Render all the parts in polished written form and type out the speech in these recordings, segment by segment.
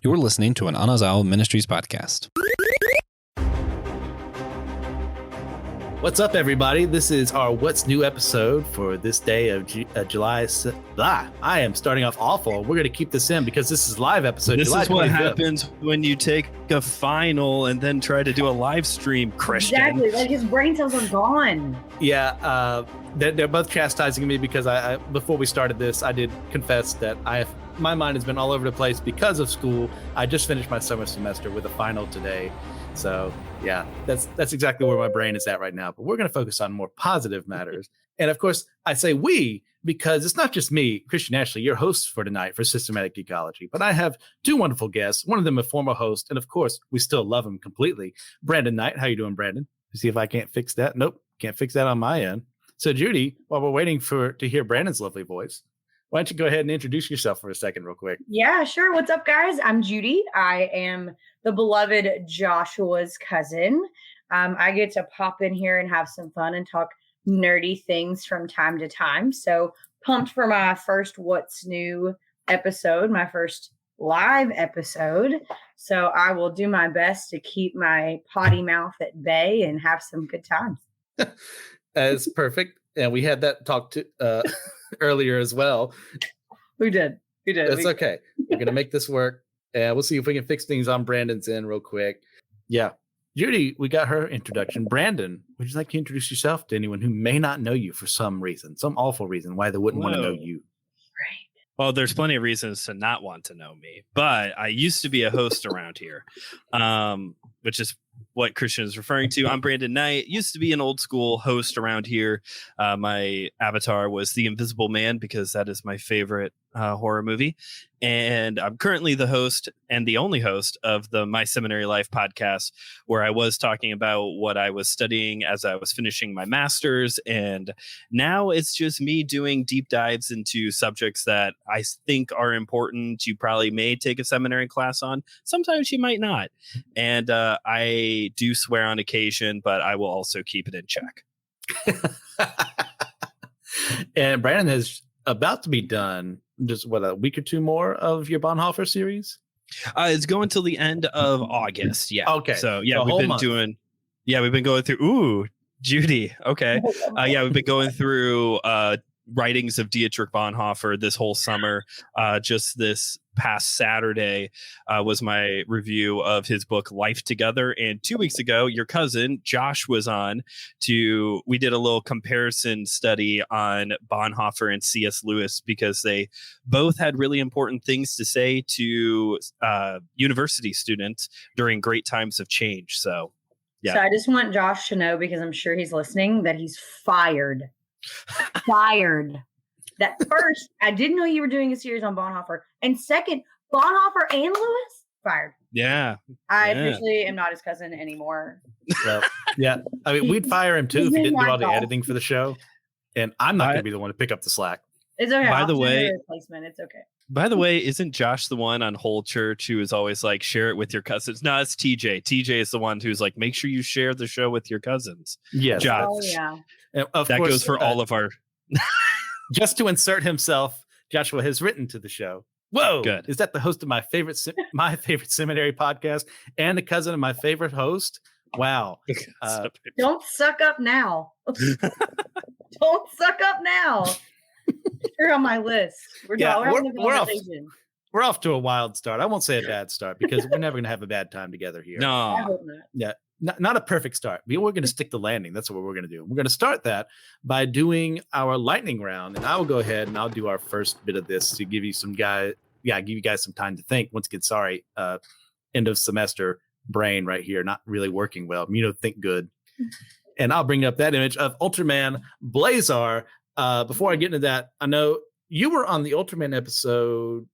You're listening to an Anazao Ministries podcast. What's up, everybody? This is our What's New episode for this day of July. I am starting off awful. We're going to keep this in because this is live episode. This July is what 25th. happens when you take a final and then try to do a live stream, Christian. Exactly. Like his brain cells are gone. Yeah, they're both chastising me because I before we started this, I did confess that my mind has been all over the place because of school. I just finished my summer semester with a final today. So yeah, that's exactly where my brain is at right now. But we're going to focus on more positive matters. And of course, I say we because it's not just me, Christian Ashley, your host for tonight for Systematic Geekology. But I have two wonderful guests. One of them a former host, and of course, we still love him completely. Brandon Knight, how you doing, Brandon? See if I can't fix that. Nope, can't fix that on my end. So Judy, while we're waiting to hear Brandon's lovely voice, why don't you go ahead and introduce yourself for a second real quick? Yeah, sure. What's up, guys? I'm Judy. I am the beloved Joshua's cousin. I get to pop in here and have some fun and talk nerdy things from time to time. So pumped for my first What's New episode, my first live episode. So I will do my best to keep my potty mouth at bay and have some good times. That's perfect. And we had that talk to earlier as well. We did. It's okay. We're going to make this work. And we'll see if we can fix things on Brandon's end real quick. Yeah. Judy, we got her introduction. Brandon, would you like to introduce yourself to anyone who may not know you for some reason, some awful reason why they wouldn't want to know you? Right. Well, there's plenty of reasons to not want to know me, but I used to be a host around here, which is what Christian is referring to. I'm Brandon Knight, used to be an old school host around here. My avatar was the Invisible Man because that is my favorite horror movie. And I'm currently the host and the only host of the My Seminary Life podcast, where I was talking about what I was studying as I was finishing my master's. And now it's just me doing deep dives into subjects that I think are important. You probably may take a seminary class on. Sometimes you might not. And I do swear on occasion, but I will also keep it in check. And Brandon is about to be done just a week or two more of your Bonhoeffer series? It's going till the end of August. Yeah. Okay. So yeah, we've been going through. Ooh, Judy. Okay. We've been going through writings of Dietrich Bonhoeffer this whole summer. Just this past Saturday was my review of his book Life Together, and 2 weeks ago your cousin Josh was on we did a little comparison study on Bonhoeffer and C.S. Lewis because they both had really important things to say to university students during great times of change. So yeah. So I just want Josh to know, because I'm sure he's listening, that he's fired. That first, I didn't know you were doing a series on Bonhoeffer. And second, Bonhoeffer and Lewis fired. Yeah. I officially am not his cousin anymore. So, yeah. I mean, we'd fire him too if he didn't do all the editing for the show. And I'm not going to be the one to pick up the slack. It's okay. By the way, replacement. It's okay. By the way, isn't Josh the one on Whole Church who is always like, share it with your cousins? No, it's TJ. TJ is the one who's like, make sure you share the show with your cousins. Yes. Josh. Oh, yeah. And of that course, goes for all of our... Just to insert himself, Joshua has written to the show. Whoa! Good. Is that the host of my favorite seminary podcast and the cousin of my favorite host? Wow! Don't suck up now. Don't suck up now. You're on my list. We're off to a wild start. I won't say a bad start because we're never going to have a bad time together here. No. I hope not. Yeah. Not a perfect start. We're going to stick the landing. That's what we're going to do. We're going to start that by doing our lightning round, and I will go ahead and I'll do our first bit of this to give you give you guys some time to think. Once again, sorry, end of semester brain right here, not really working well. Think good. And I'll bring up that image of Ultraman Blazar. Before I get into that, I know you were on the Ultraman episode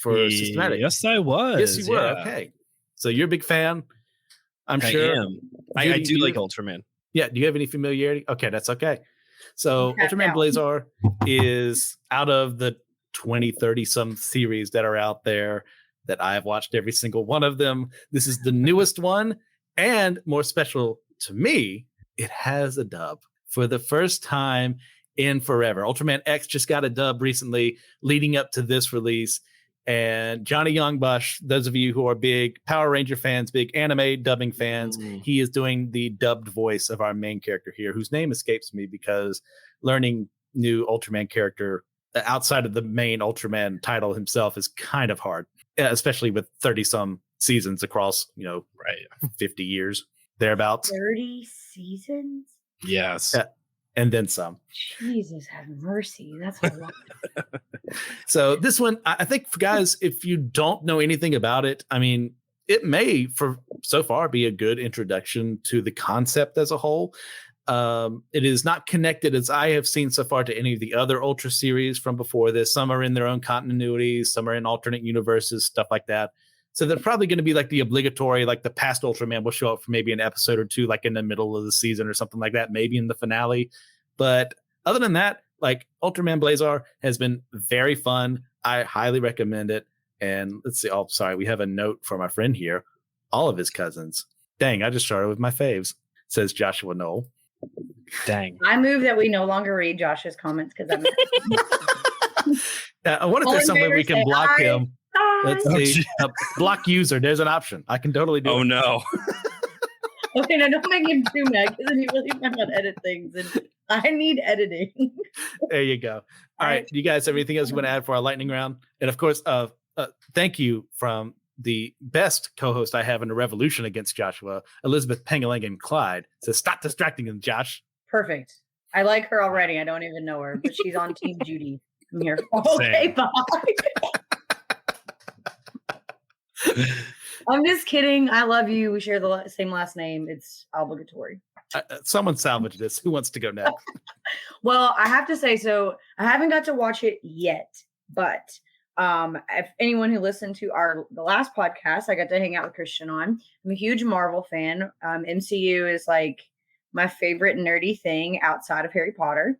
for Systematic. Yes, I was. Yes, you were. Okay, so you're a big fan. I'm sure. I do like Ultraman. Yeah. Do you have any familiarity? Okay, that's okay. So Ultraman Blazar is out of the 20, 30 some series that are out there that I have watched every single one of them. This is the newest one, and more special to me, it has a dub for the first time in forever. Ultraman X just got a dub recently leading up to this release. And Johnny Youngbush, those of you who are big Power Ranger fans, big anime dubbing fans, he is doing the dubbed voice of our main character here, whose name escapes me because learning new Ultraman character outside of the main Ultraman title himself is kind of hard, especially with 30 some seasons across, 50 years thereabouts. 30 seasons? Yes. And then some. Jesus have mercy. That's a lot. So this one, I think, for guys, if you don't know anything about it, I mean, it may, for so far, be a good introduction to the concept as a whole. It is not connected, as I have seen so far, to any of the other Ultra series from before this. Some are in their own continuities, some are in alternate universes, stuff like that. So they're probably going to be like the obligatory, like the past Ultraman will show up for maybe an episode or two, like in the middle of the season or something like that, maybe in the finale. But other than that, like Ultraman Blazar has been very fun. I highly recommend it. And let's see. Oh, sorry. We have a note from our friend here. All of his cousins. Dang, I just started with my faves, says Joshua Knoll. Dang. I move that we no longer read Josh's comments because I'm. I wonder if there's some way we can block him. Let's see. Block user. There's an option. I can totally do it. Oh, no. Okay, now don't make him too mad because then he really might not edit things. And I need editing. There you go. All right. You guys have anything else you want to add for our lightning round? And of course, thank you from the best co-host I have in the revolution against Joshua, Elizabeth Pengalangan Clyde. Says, stop distracting him, Josh. Perfect. I like her already. I don't even know her, but she's on Team Judy. I'm here. Okay, bye. I'm just kidding. I love you. We share the same last name. It's obligatory. Someone salvage this. Who wants to go next? Well, I have to say, so I haven't got to watch it yet, but if anyone who listened to the last podcast, I got to hang out with Christian on. I'm a huge Marvel fan. MCU is like my favorite nerdy thing outside of Harry Potter.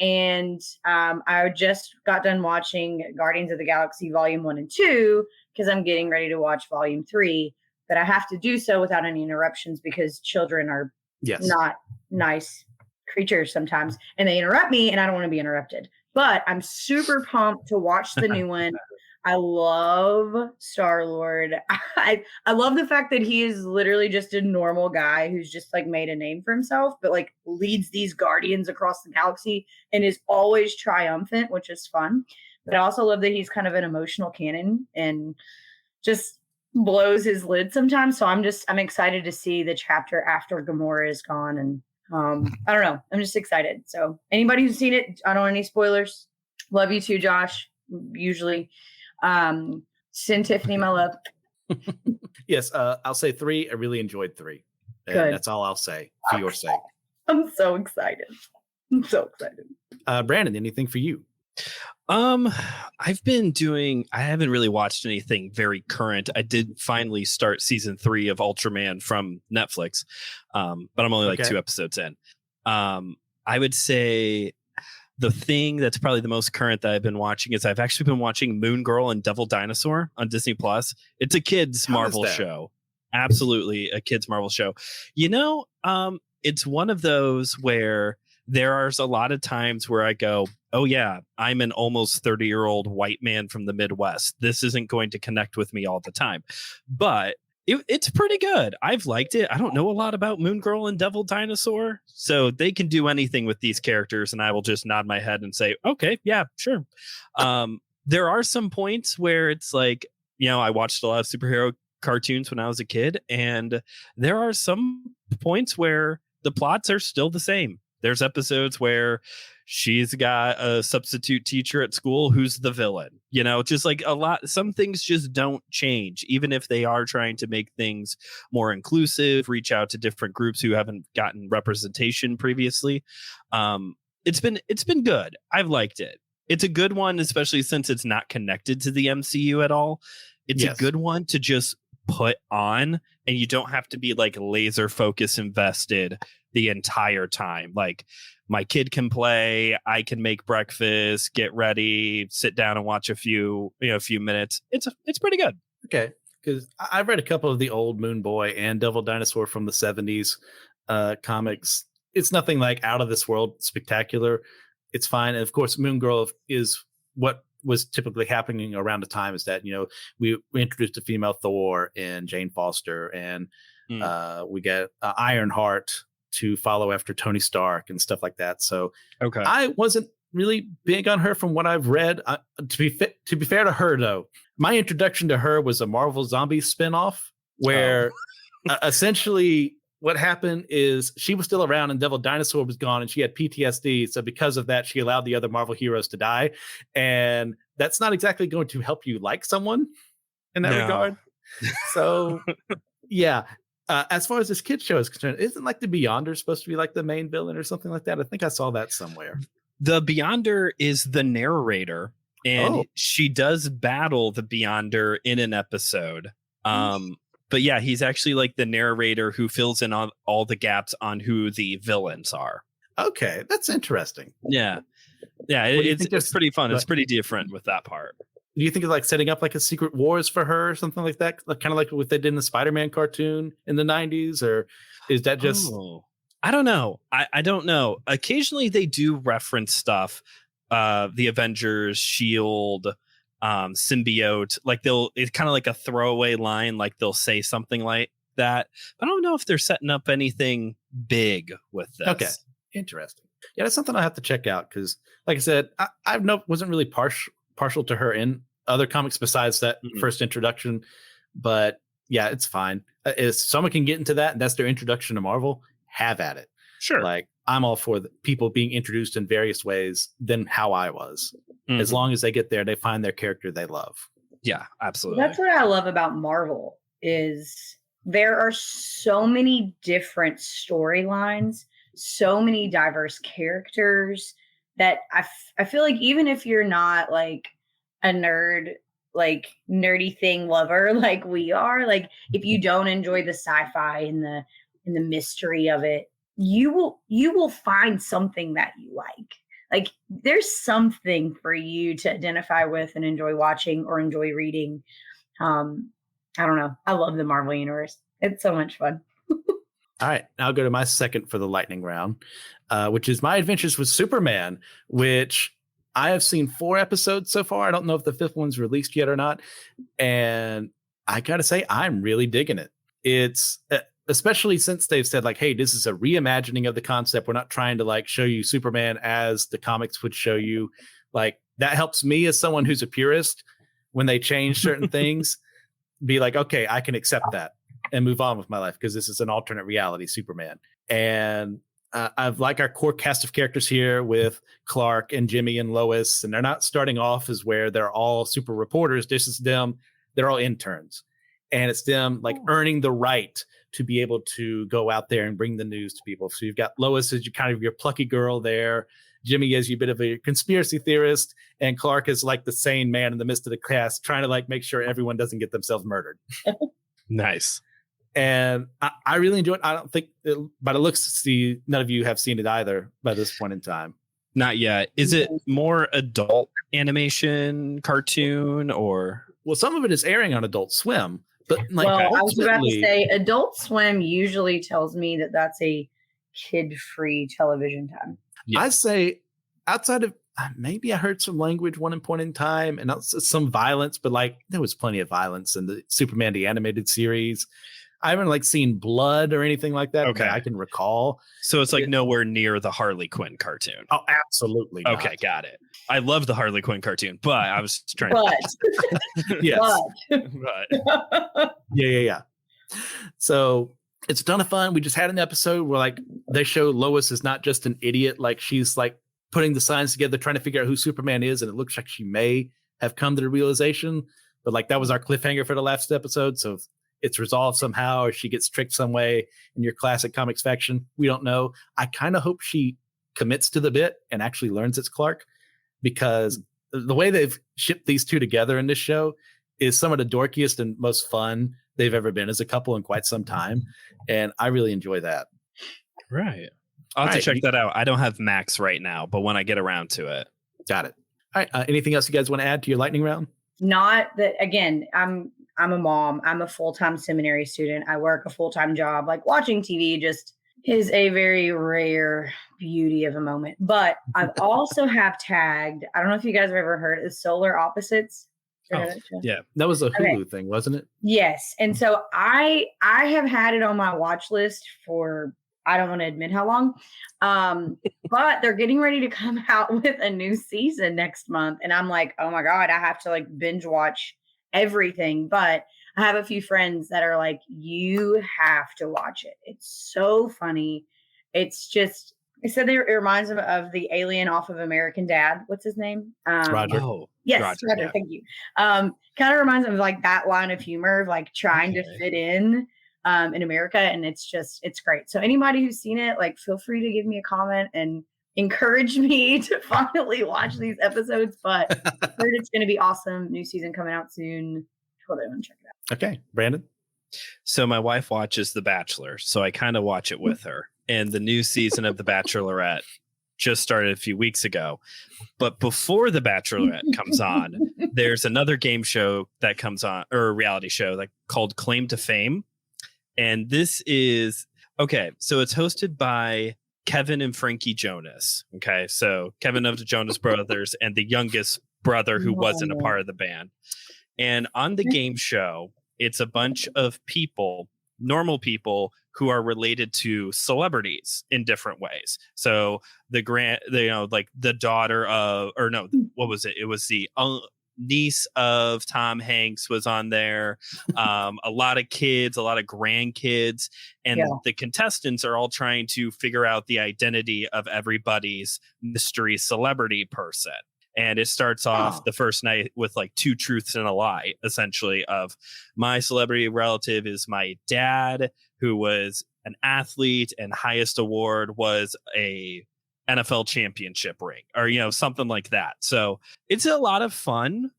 And I just got done watching Guardians of the Galaxy Volume 1 and 2 because I'm getting ready to watch Volume 3. But I have to do so without any interruptions because children are not nice creatures sometimes. And they interrupt me and I don't want to be interrupted. But I'm super pumped to watch the new one. I love Star-Lord. I love the fact that he is literally just a normal guy who's just like made a name for himself, but like leads these guardians across the galaxy and is always triumphant, which is fun. But I also love that he's kind of an emotional cannon and just blows his lid sometimes. So I'm excited to see the chapter after Gamora is gone. And I don't know. I'm just excited. So anybody who's seen it, I don't want any spoilers. Love you too, Josh. Usually. Send Tiffany my love. Yes, I'll say 3. I really enjoyed 3. And Good. That's all I'll say for your sake. I'm so excited. Brandon, anything for you? I haven't really watched anything very current. I did finally start season 3 of Ultraman from Netflix. But I'm only like 2 episodes in. I would say the thing that's probably the most current that I've been watching is I've actually been watching Moon Girl and Devil Dinosaur on Disney Plus. It's a kids Marvel show. Absolutely a kids Marvel show. It's one of those where there's a lot of times where I go, oh yeah, I'm an almost 30-year-old white man from the Midwest. This isn't going to connect with me all the time. But it's pretty good. I've liked it. I don't know a lot about Moon Girl and Devil Dinosaur, so they can do anything with these characters, and I will just nod my head and say, okay, yeah, sure. There are some points where it's like, I watched a lot of superhero cartoons when I was a kid, and there are some points where the plots are still the same. There's episodes where she's got a substitute teacher at school who's the villain, just like some things just don't change, even if they are trying to make things more inclusive, reach out to different groups who haven't gotten representation previously. It's been good. I've liked it. It's a good one, especially since it's not connected to the MCU at all. It's a good one to just put on, and you don't have to be like laser focus invested the entire time. Like, my kid can play, I can make breakfast, get ready, sit down and watch a few minutes. It's pretty good. Okay, because I've read a couple of the old Moon Boy and Devil Dinosaur from the 70s comics. It's nothing like out of this world spectacular. It's fine. And of course, Moon Girl is what was typically happening around the time is that, we introduced a female Thor in Jane Foster, and we get Ironheart to follow after Tony Stark and stuff like that. So Okay. I wasn't really big on her from what I've read. To be fair to her, though, my introduction to her was a Marvel Zombies spinoff where essentially what happened is she was still around and Devil Dinosaur was gone and she had PTSD. So because of that, she allowed the other Marvel heroes to die. And that's not exactly going to help you like someone in that regard. So, yeah. As far as this kid show is concerned, isn't like the Beyonder supposed to be like the main villain or something like that? I think I saw that somewhere. The Beyonder is the narrator, and she does battle the Beyonder in an episode. But yeah, he's actually like the narrator who fills in on all the gaps on who the villains are. Okay, that's interesting. Yeah. It's pretty fun. It's pretty different with that part. Do you think of like setting up like a Secret Wars for her or something like that? Like, kind of like what they did in the Spider-Man cartoon in the 90s? Or is that just... I don't know. I don't know. Occasionally they do reference stuff. The Avengers, Shield, Symbiote. Like it's kind of like a throwaway line. Like they'll say something like that. I don't know if they're setting up anything big with this. Okay. Interesting. Yeah, that's something I have to check out because, like I said, I wasn't really partial to her in other comics besides that first introduction. But yeah, it's fine. If someone can get into that and that's their introduction to Marvel, have at it. Sure. Like, I'm all for the people being introduced in various ways than how I was. As long as they get there, they find their character they love. Yeah, absolutely. That's what I love about Marvel is there are so many different storylines, so many diverse characters that I feel like even if you're not like a nerd, like nerdy thing lover like we are, like if you don't enjoy the sci-fi and the mystery of it, you will find something that you like. Like there's something for you to identify with and enjoy watching or enjoy reading. I don't know. I love the Marvel universe. It's so much fun. All right, now I'll go to my second for the lightning round, which is my adventures with Superman, which I have seen 4 episodes so far. I don't know if the 5th one's released yet or not. And I got to say, I'm really digging it. It's especially since they've said like, hey, this is a reimagining of the concept. We're not trying to like show you Superman as the comics would show you. Like that helps me as someone who's a purist when they change certain things, be like, okay, I can accept that and move on with my life because this is an alternate reality Superman. And I've like our core cast of characters here with Clark and Jimmy and Lois, and they're not starting off as where they're all super reporters. This is them. They're all interns. And it's them like earning the right to be able to go out there and bring the news to people. So you've got Lois as your plucky girl there. Jimmy is you a bit of a conspiracy theorist, and Clark is like the sane man in the midst of the cast, trying to like make sure everyone doesn't get themselves murdered. Nice. And I really enjoy it. I don't think, by the looks, none of you have seen it either by this point in time. Not yet. Is it more adult animation, cartoon, or? Well, some of it is airing on Adult Swim. But like, well, I was about to say Adult Swim usually tells me that that's a kid-free television time. Yeah. I say outside of maybe I heard some language one point in time and some violence, but like there was plenty of violence in the Superman the animated series. I haven't like seen blood or anything like that. Okay, I can recall. So it's like nowhere near the Harley Quinn cartoon. Oh, absolutely. Okay, got it. I love the Harley Quinn cartoon, but I was trying to. Yes. But. Yeah. So it's a ton of fun. We just had an episode where like they show Lois is not just an idiot. Like she's like putting the signs together, trying to figure out who Superman is, and it looks like she may have come to the realization. But like that was our cliffhanger for the last episode. So it's resolved somehow, or she gets tricked some way in your classic comics faction. We don't know. I kind of hope she commits to the bit and actually learns it's Clark, because the way they've shipped these two together in this show is some of the dorkiest and most fun they've ever been as a couple in quite some time. And I really enjoy that. Right. I'll have to check that out. I don't have Max right now, but when I get around to it. Got it. All right. Anything else you guys want to add to your lightning round? Not that, again, I'm a mom. I'm a full-time seminary student. I work a full-time job. Like watching TV just is a very rare beauty of a moment. But I've also have tagged, I don't know if you guys have ever heard of the Solar Opposites. Oh, Yeah. That was a Hulu thing, wasn't it? Yes. And so I have had it on my watch list for I don't want to admit how long. But they're getting ready to come out with a new season next month. And I'm like, oh my God, I have to like binge watch everything. But I have a few friends that are like, you have to watch it. It's so funny. It's just, I said it reminds them of the alien off of American Dad. What's his name? Roger. Oh, Yes, Roger, Roger, yeah. thank you. Kind of reminds me of like that line of humor of like trying to fit in America. And it's great. So anybody who's seen it, like feel free to give me a comment and encourage me to finally watch these episodes. But I heard it's going to be awesome. New season coming out soon. Totally want to check it out. Okay, Brandon. So my wife watches The Bachelor, so I kind of watch it with her. And the new season of The Bachelorette just started a few weeks ago. But before The Bachelorette comes on, there's another game show that comes on, or a reality show like called Claim to Fame. And this is okay. So it's hosted by Kevin and Frankie Jonas. Okay. So Kevin of the Jonas Brothers and the youngest brother who wasn't a part of the band. And on the game show, it's a bunch of people, normal people who are related to celebrities in different ways. So like the daughter of, or no, what was it? It was the niece of Tom Hanks was on there. A lot of kids, a lot of grandkids, and the contestants are all trying to figure out the identity of everybody's mystery celebrity person. And it starts off the first night with like 2 truths and a lie, essentially, of my celebrity relative is my dad, who was an athlete and highest award was a NFL championship ring, or, something like that. So it's a lot of fun.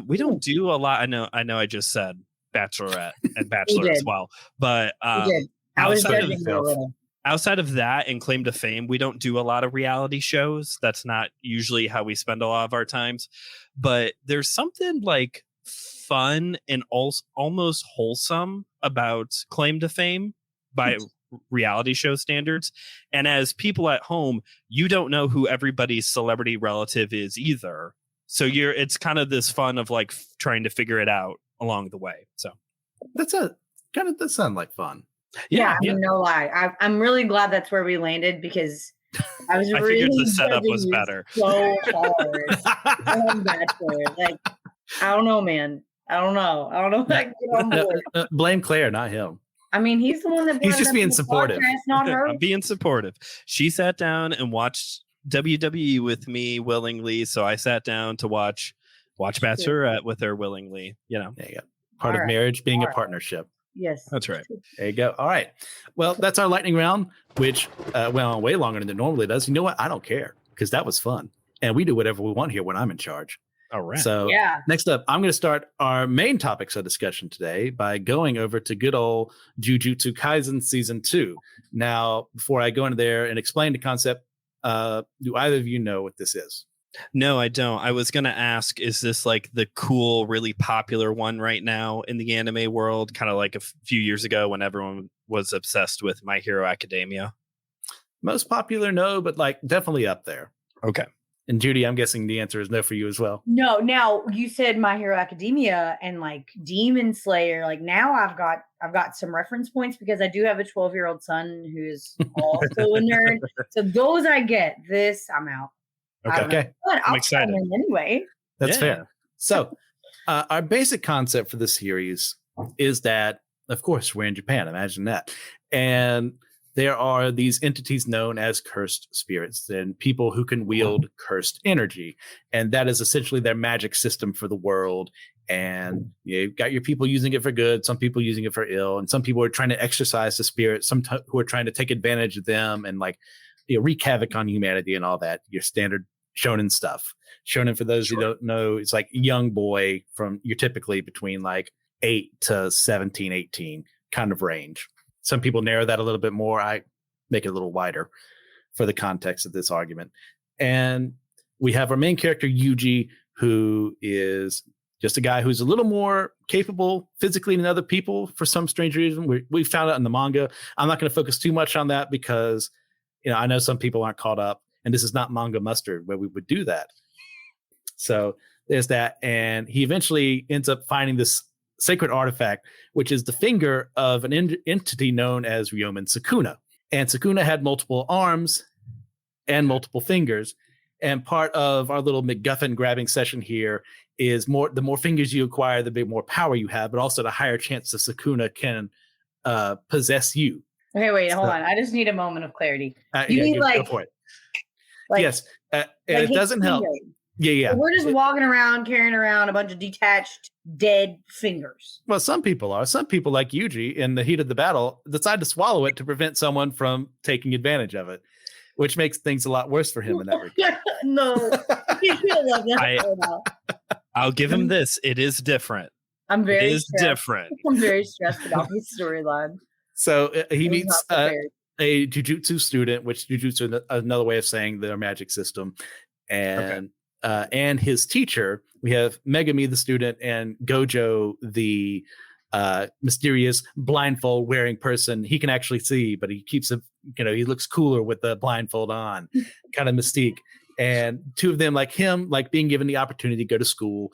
We don't do a lot. I know I just said Bachelorette and Bachelor as well, but I was judging you a little. Outside of that and Claim to Fame, we don't do a lot of reality shows. That's not usually how we spend a lot of our times. But there's something like fun and almost wholesome about Claim to Fame by reality show standards. And as people at home, you don't know who everybody's celebrity relative is either. So it's kind of this fun of like trying to figure it out along the way. So that sounds like fun. Yeah, I mean, no lie. I'm really glad that's where we landed because I was really figured the setup was better. So hard on Bachelor. Like, I don't know, man. I don't know. If I can get on board. Blame Claire, not him. I mean, he's the one that he's just being supportive. Podcast, not her. I'm being supportive. She sat down and watched WWE with me willingly, so I sat down to watch Bachelorette with her willingly. There you go. Part of marriage being a partnership. Yes, that's right. There you go. All right. Well, that's our lightning round, which went on way longer than it normally does. You know what? I don't care because that was fun, and we do whatever we want here when I'm in charge. All right. So next up, I'm going to start our main topics of discussion today by going over to good old Jujutsu Kaisen Season 2. Now, before I go into there and explain the concept, do either of you know what this is? No, I don't. I was going to ask, is this like the cool, really popular one right now in the anime world? Kind of like a few years ago when everyone was obsessed with My Hero Academia. Most popular, no, but like definitely up there. Okay. And Judy, I'm guessing the answer is no for you as well. No, now you said My Hero Academia and like Demon Slayer. Like now I've got some reference points because I do have a 12-year-old son who is also a nerd. So those I get. This I'm out. Okay. But I'm excited. Anyway. That's fair. So our basic concept for this series is that, of course, we're in Japan. Imagine that. And there are these entities known as cursed spirits and people who can wield cursed energy. And that is essentially their magic system for the world. And you've got your people using it for good, some people using it for ill, and some people are trying to exercise the spirit, some who are trying to take advantage of them and wreak havoc on humanity and all that. Your standard shonen stuff. Shonen, for those who don't know, it's like young boy you're typically between like 8 to 17, 18 kind of range. Some people narrow that a little bit more. I make it a little wider for the context of this argument. And we have our main character, Yuji, who is just a guy who's a little more capable physically than other people for some strange reason. We found out in the manga. I'm not going to focus too much on that because, I know some people aren't caught up, and this is not manga mustard where we would do that. So there's that. And he eventually ends up finding this sacred artifact, which is the finger of an entity known as Ryomen Sukuna. And Sukuna had multiple arms and multiple fingers. And part of our little MacGuffin grabbing session here is the more fingers you acquire, the more power you have, but also the higher chance the Sukuna can possess you. Okay, wait, hold on. I just need a moment of clarity. You mean go for it. Yes, it doesn't help. Yeah. So we're just walking around, carrying around a bunch of detached, dead fingers. Well, some people are. Some people, like Yuji, in the heat of the battle, decide to swallow it to prevent someone from taking advantage of it, which makes things a lot worse for him in that regard. No. I'll give him this. It is different. I'm very different. I'm very stressed about this storyline. So he meets a Jujutsu student, which Jujutsu is another way of saying their magic system. And his teacher, we have Megami, the student, and Gojo, the mysterious blindfold wearing person. He can actually see, but he keeps he looks cooler with the blindfold on, kind of mystique. And two of them, like him, like being given the opportunity to go to school,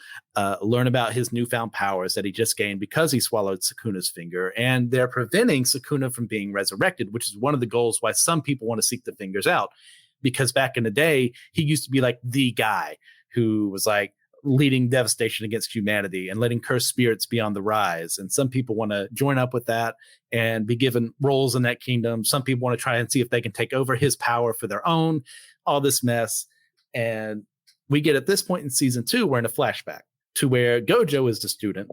learn about his newfound powers that he just gained because he swallowed Sukuna's finger. And they're preventing Sukuna from being resurrected, which is one of the goals why some people want to seek the fingers out. Because back in the day, he used to be like the guy who was like leading devastation against humanity and letting cursed spirits be on the rise. And some people want to join up with that and be given roles in that kingdom. Some people want to try and see if they can take over his power for their own, all this mess. And we get at this point in season 2, we're in a flashback to where Gojo is the student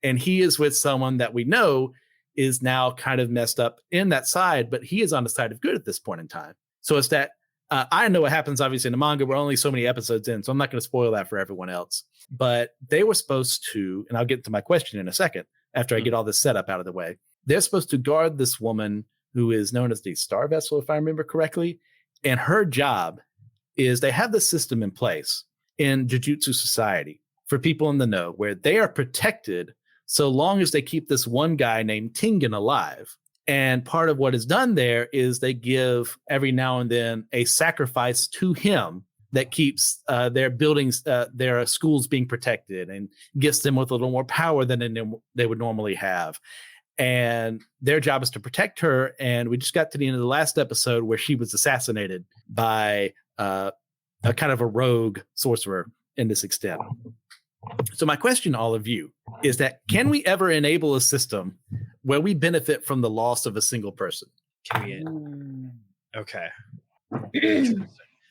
and he is with someone that we know is now kind of messed up in that side, but he is on the side of good at this point in time. So it's that I know what happens, obviously, in the manga. We're only so many episodes in, so I'm not going to spoil that for everyone else. But they were supposed to, and I'll get to my question in a second, after I get all this setup out of the way. They're supposed to guard this woman who is known as the Star Vessel, if I remember correctly. And her job is they have this system in place in Jujutsu Society for people in the know where they are protected so long as they keep this one guy named Tengen alive. And part of what is done there is they give every now and then a sacrifice to him that keeps their buildings, their schools being protected and gets them with a little more power than they would normally have. And their job is to protect her. And we just got to the end of the last episode where she was assassinated by a kind of a rogue sorcerer in this extent. So my question to all of you is that can we ever enable a system where we benefit from the loss of a single person? Okay. Okay.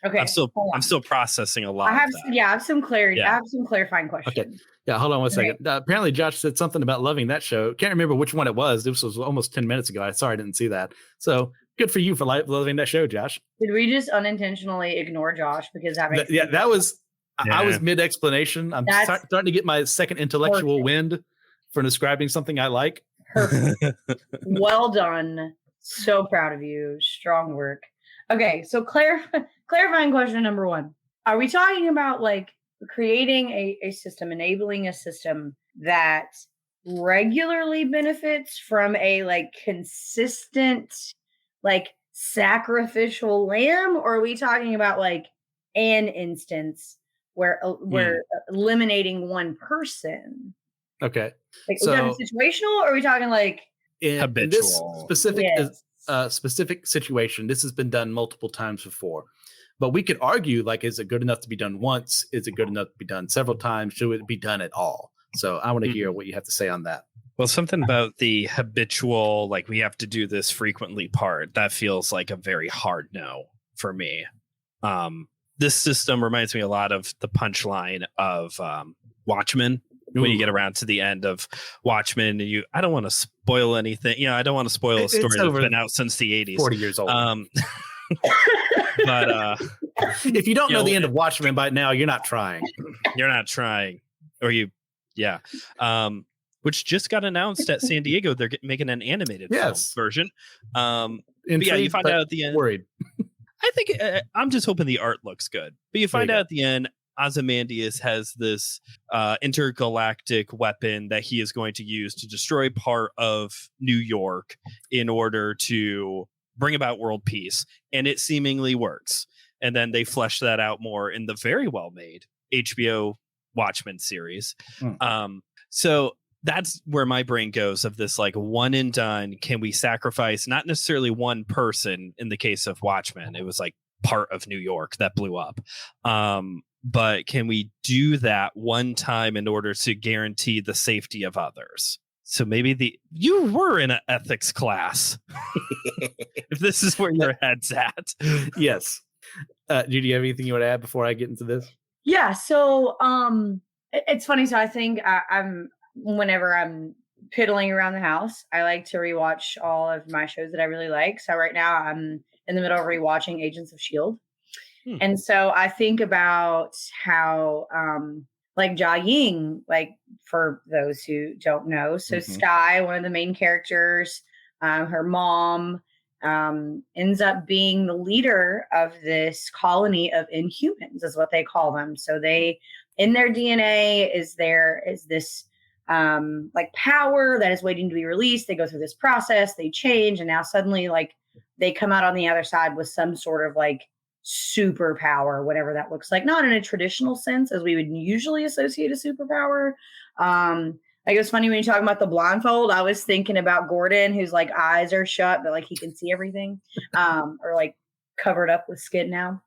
I'm still processing a lot. I have some clarity. Yeah. I have some clarifying questions. Okay. Yeah, hold on one second. Apparently Josh said something about loving that show. Can't remember which one it was. This was almost 10 minutes ago. Sorry I didn't see that. So good for you for loving that show, Josh. Did we just unintentionally ignore Josh because that makes that was I was mid-explanation. I'm starting to get my second intellectual wind for describing something I like. Perfect. Well done. So proud of you. Strong work. Okay, so clarifying question number 1. Are we talking about like creating a system, enabling a system that regularly benefits from a like consistent like sacrificial lamb? Or are we talking about like an instance where we're eliminating one person? Okay. Like, so, is that situational, or are we talking like habitual? In this specific situation, this has been done multiple times before. But we could argue, like, is it good enough to be done once? Is it good enough to be done several times? Should it be done at all? So I want to hear what you have to say on that. Well, something about the habitual, like we have to do this frequently part, that feels like a very hard no for me. This system reminds me a lot of the punchline of Watchmen. When you get around to the end of Watchmen, I don't want to spoil anything. I don't want to spoil a story that's been out since the 80s. 40 years old. But if you don't know the end of Watchmen by now, you're not trying. You're not trying. Or which just got announced at San Diego. They're making an animated film version. You find out at the end. Worried. I think I'm just hoping the art looks good. But you find out at the end, Ozymandias has this intergalactic weapon that he is going to use to destroy part of New York in order to bring about world peace. And it seemingly works. And then they flesh that out more in the very well made HBO Watchmen series. So that's where my brain goes of this like one and done. Can we sacrifice not necessarily one person in the case of Watchmen? It was like part of New York that blew up. But can we do that one time in order to guarantee the safety of others? So maybe you were in an ethics class. If this is where your head's at. Yes. Judy, do you have anything you want to add before I get into this? Yeah. So it's funny. So I think I'm whenever I'm piddling around the house, I like to rewatch all of my shows that I really like. So right now I'm in the middle of rewatching Agents of S.H.I.E.L.D. And so I think about how like Jia Ying, like for those who don't know, so Sky, one of the main characters, her mom ends up being the leader of this colony of Inhumans, is what they call them. So they, in their DNA is this like power that is waiting to be released. They go through this process, they change, and now suddenly like they come out on the other side with some sort of like superpower, whatever that looks like, not in a traditional sense as we would usually associate a superpower. Like it was funny when you talk about the blindfold, I was thinking about Gordon, whose like eyes are shut, but like he can see everything, or like covered up with skin now.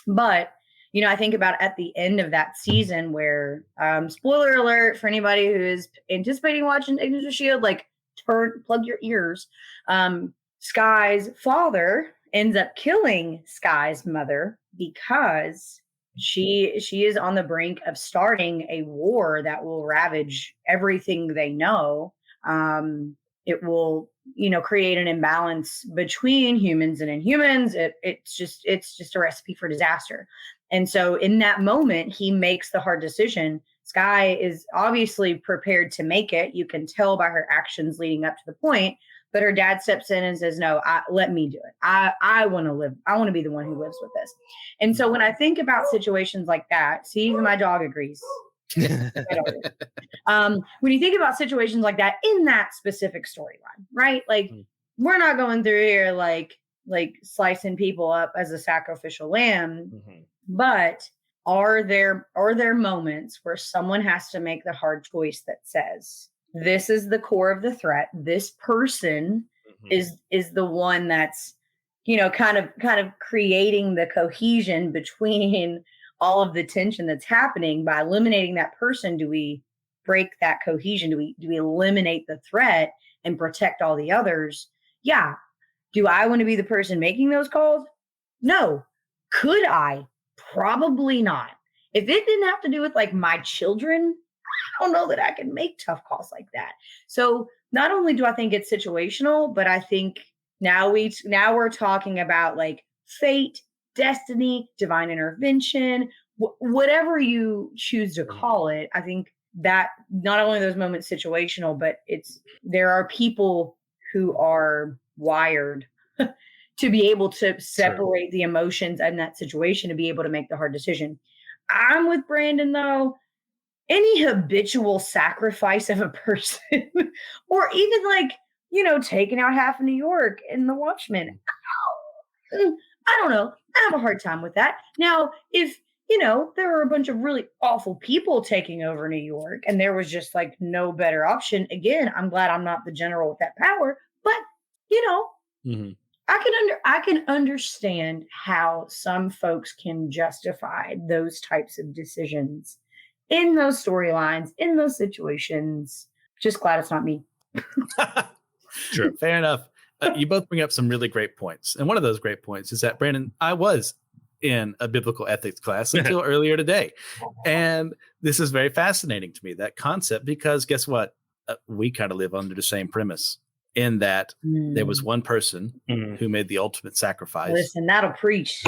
But you know, I think about at the end of that season where, spoiler alert for anybody who is anticipating watching Agents of S.H.I.E.L.D., like plug your ears. Sky's father ends up killing Sky's mother because she is on the brink of starting a war that will ravage everything they know. It will, you know, create an imbalance between humans and inhumans. It's just a recipe for disaster. And so in that moment, he makes the hard decision. Sky is obviously prepared to make it. You can tell by her actions leading up to the point. But her dad steps in and says, no, let me do it. I want to live. I want to be the one who lives with this. And so when I think about situations like that, see, even my dog agrees. When you think about situations like that in that specific storyline, right? Like we're not going through here like slicing people up as a sacrificial lamb, but are there moments where someone has to make the hard choice that says, this is the core of the threat. This person is the one that's, you know, kind of creating the cohesion between all of the tension that's happening. By eliminating that person, do we break that cohesion? Do we eliminate the threat and protect all the others? Yeah. Do I want to be the person making those calls? No. Could I? Probably not. If it didn't have to do with like my children, I don't know that I can make tough calls like that. So not only do I think it's situational, but I think now we're talking about like fate, destiny, divine intervention, whatever you choose to call it. I think that not only are those moments situational, but there are people who are wired to be able to separate the emotions in that situation, to be able to make the hard decision. I'm with Brandon though. Any habitual sacrifice of a person, or even like, you know, taking out half of New York in The Watchmen. I don't know. I have a hard time with that. Now, if, you know, there were a bunch of really awful people taking over New York and there was just like no better option, again, I'm glad I'm not the general with that power, but, you know, I can understand how some folks can justify those types of decisions in those storylines, in those situations. Just glad it's not me. Sure. Fair enough. You both bring up some really great points. And one of those great points is that, Brandon, I was in a biblical ethics class until earlier today. And this is very fascinating to me, that concept, because guess what? We kind of live under the same premise in that there was one person who made the ultimate sacrifice. Listen, that'll preach.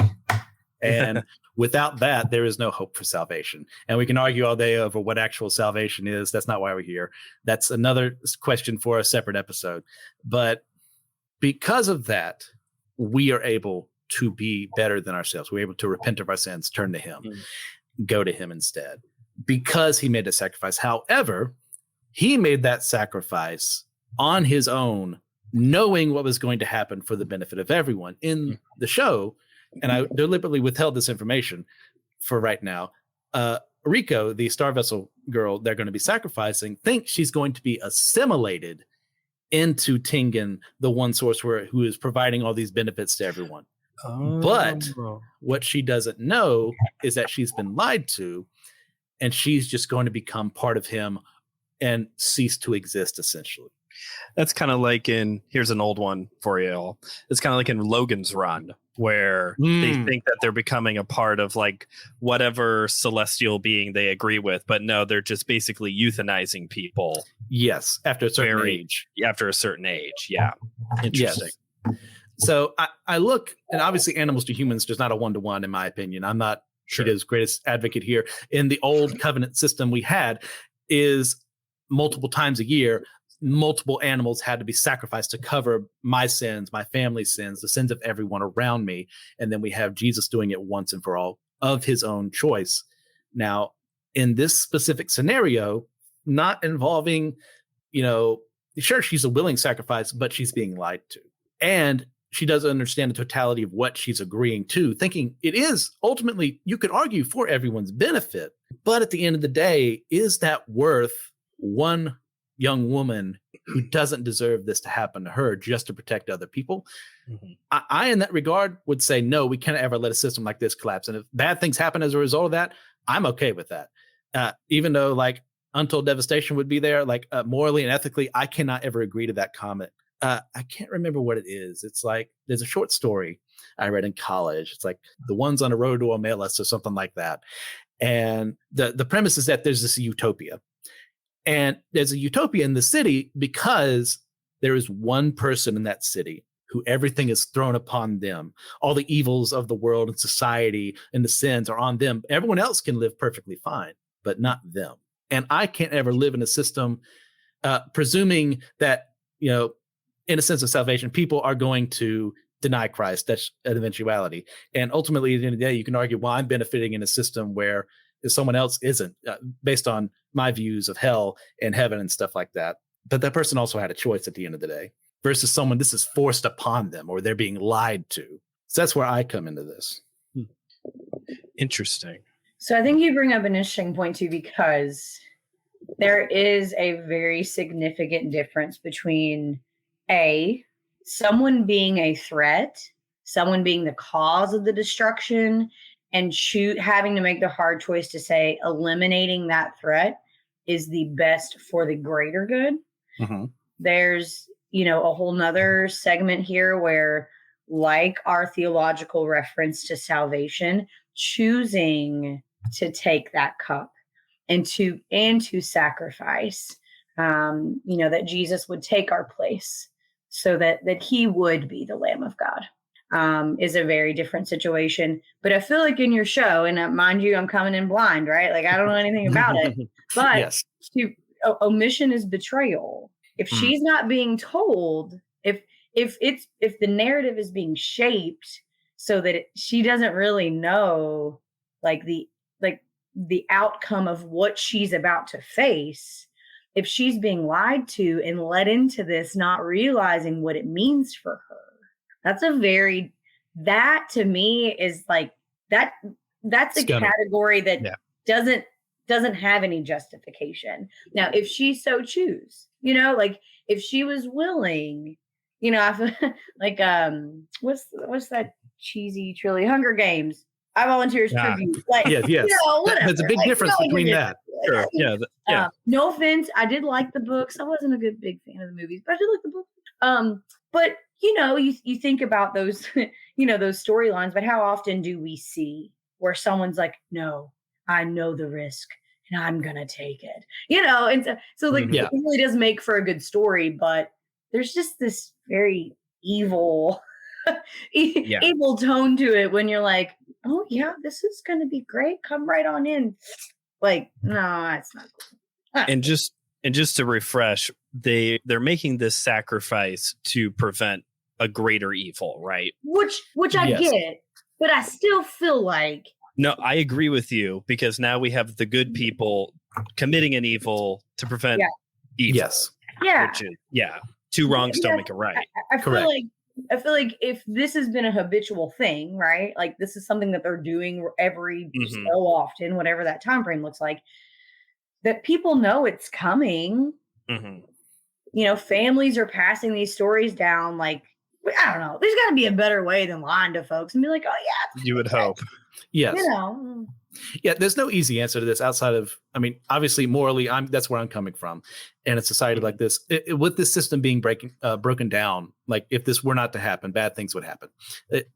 And without that, there is no hope for salvation. And we can argue all day over what actual salvation is. That's not why we're here. That's another question for a separate episode. But because of that, we are able to be better than ourselves. We're able to repent of our sins, turn to him. go to him instead because he made a sacrifice. However, he made that sacrifice on his own, knowing what was going to happen for the benefit of everyone in the show. And I deliberately withheld this information for right now. Rico, the Star Vessel girl they're going to be sacrificing, thinks she's going to be assimilated into Tengen, the one sorcerer who is providing all these benefits to everyone. But what she doesn't know is that she's been lied to, and she's just going to become part of him and cease to exist, essentially. That's kind of like here's an old one for you all. It's kind of like in Logan's Run, where they think that they're becoming a part of like whatever celestial being they agree with, but no, they're just basically euthanizing people. Yes, after a certain age. After a certain age, yeah. Interesting. Yes. So I look, and obviously Animals to Humans is not a one-to-one, in my opinion. I'm not Shida's greatest advocate here. In the old covenant system we had is multiple times a year, multiple animals had to be sacrificed to cover my sins, my family's sins, the sins of everyone around me. And then we have Jesus doing it once and for all of his own choice. Now, in this specific scenario, not involving, sure, she's a willing sacrifice, but she's being lied to. And she doesn't understand the totality of what she's agreeing to, thinking it is ultimately, you could argue, for everyone's benefit. But at the end of the day, is that worth one young woman who doesn't deserve this to happen to her just to protect other people? I in that regard would say, no, we can't ever let a system like this collapse. And if bad things happen as a result of that, I'm okay with that. Even though like untold devastation would be there, like morally and ethically, I cannot ever agree to that comment. I can't remember what it is. It's like, there's a short story I read in college. It's like The Ones on a Road to Omelas or something like that. And the premise is that there's this utopia. And there's a utopia in the city because there is one person in that city who everything is thrown upon them. All the evils of the world and society and the sins are on them. Everyone else can live perfectly fine, but not them. And I can't ever live in a system presuming that, in a sense of salvation, people are going to deny Christ. That's an eventuality. And ultimately, at the end of the day, you can argue, well, I'm benefiting in a system where someone else isn't, based on my views of hell and heaven and stuff like that. But that person also had a choice at the end of the day versus someone this is forced upon them or they're being lied to. So that's where I come into this. Interesting. So I think you bring up an interesting point too, because there is a very significant difference between someone being a threat, someone being the cause of the destruction, and having to make the hard choice to say eliminating that threat is the best for the greater good. There's, a whole nother segment here where, like our theological reference to salvation, choosing to take that cup and to sacrifice, that Jesus would take our place so that he would be the Lamb of God. Is a very different situation. But I feel like in your show, and mind you, I'm coming in blind, right? Like I don't know anything about it, but yes. Omission is betrayal. If she's not being told, if the narrative is being shaped so that she doesn't really know the outcome of what she's about to face, if she's being lied to and led into this, not realizing what it means for her, that to me is like that's a category that doesn't have any justification. Now, if she so choose, if she was willing, I feel like what's that cheesy trilogy, Hunger Games. I volunteer as tribute. Like, yes. Whatever. There's a big difference between that. Sure. Yeah. No offense. I did like the books. I wasn't a big fan of the movies, but I did like the books. But you think about those, those storylines, but how often do we see where someone's like, no, I know the risk and I'm going to take it, and so like, it really does make for a good story, but there's just this very evil, evil tone to it when you're like, oh yeah, this is going to be great. Come right on in. Like, no, it's not cool. And just to refresh, they're making this sacrifice to prevent a greater evil, right? Which I get, but I still feel like No, I agree with you, because now we have the good people committing an evil to prevent evil. Yes. Yeah. Which is, two wrongs don't make a right. I feel like if this has been a habitual thing, right? Like this is something that they're doing every so often, whatever that time frame looks like, that people know it's coming. Families are passing these stories down. Like, I don't know. There's got to be a better way than lying to folks and be like, oh yeah. You would hope. Yes. Yeah, there's no easy answer to this outside of, obviously morally, that's where I'm coming from. And a society like this, with this system being broken down, like if this were not to happen, bad things would happen.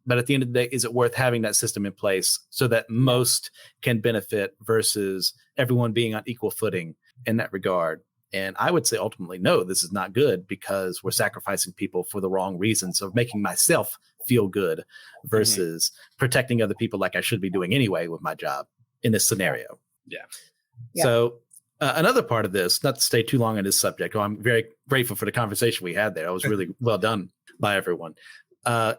But at the end of the day, is it worth having that system in place so that most can benefit versus everyone being on equal footing in that regard? And I would say ultimately, no, this is not good, because we're sacrificing people for the wrong reasons of making myself feel good versus protecting other people like I should be doing anyway with my job in this scenario. Yeah. So another part of this, not to stay too long on this subject, I'm very grateful for the conversation we had there. It was really well done by everyone,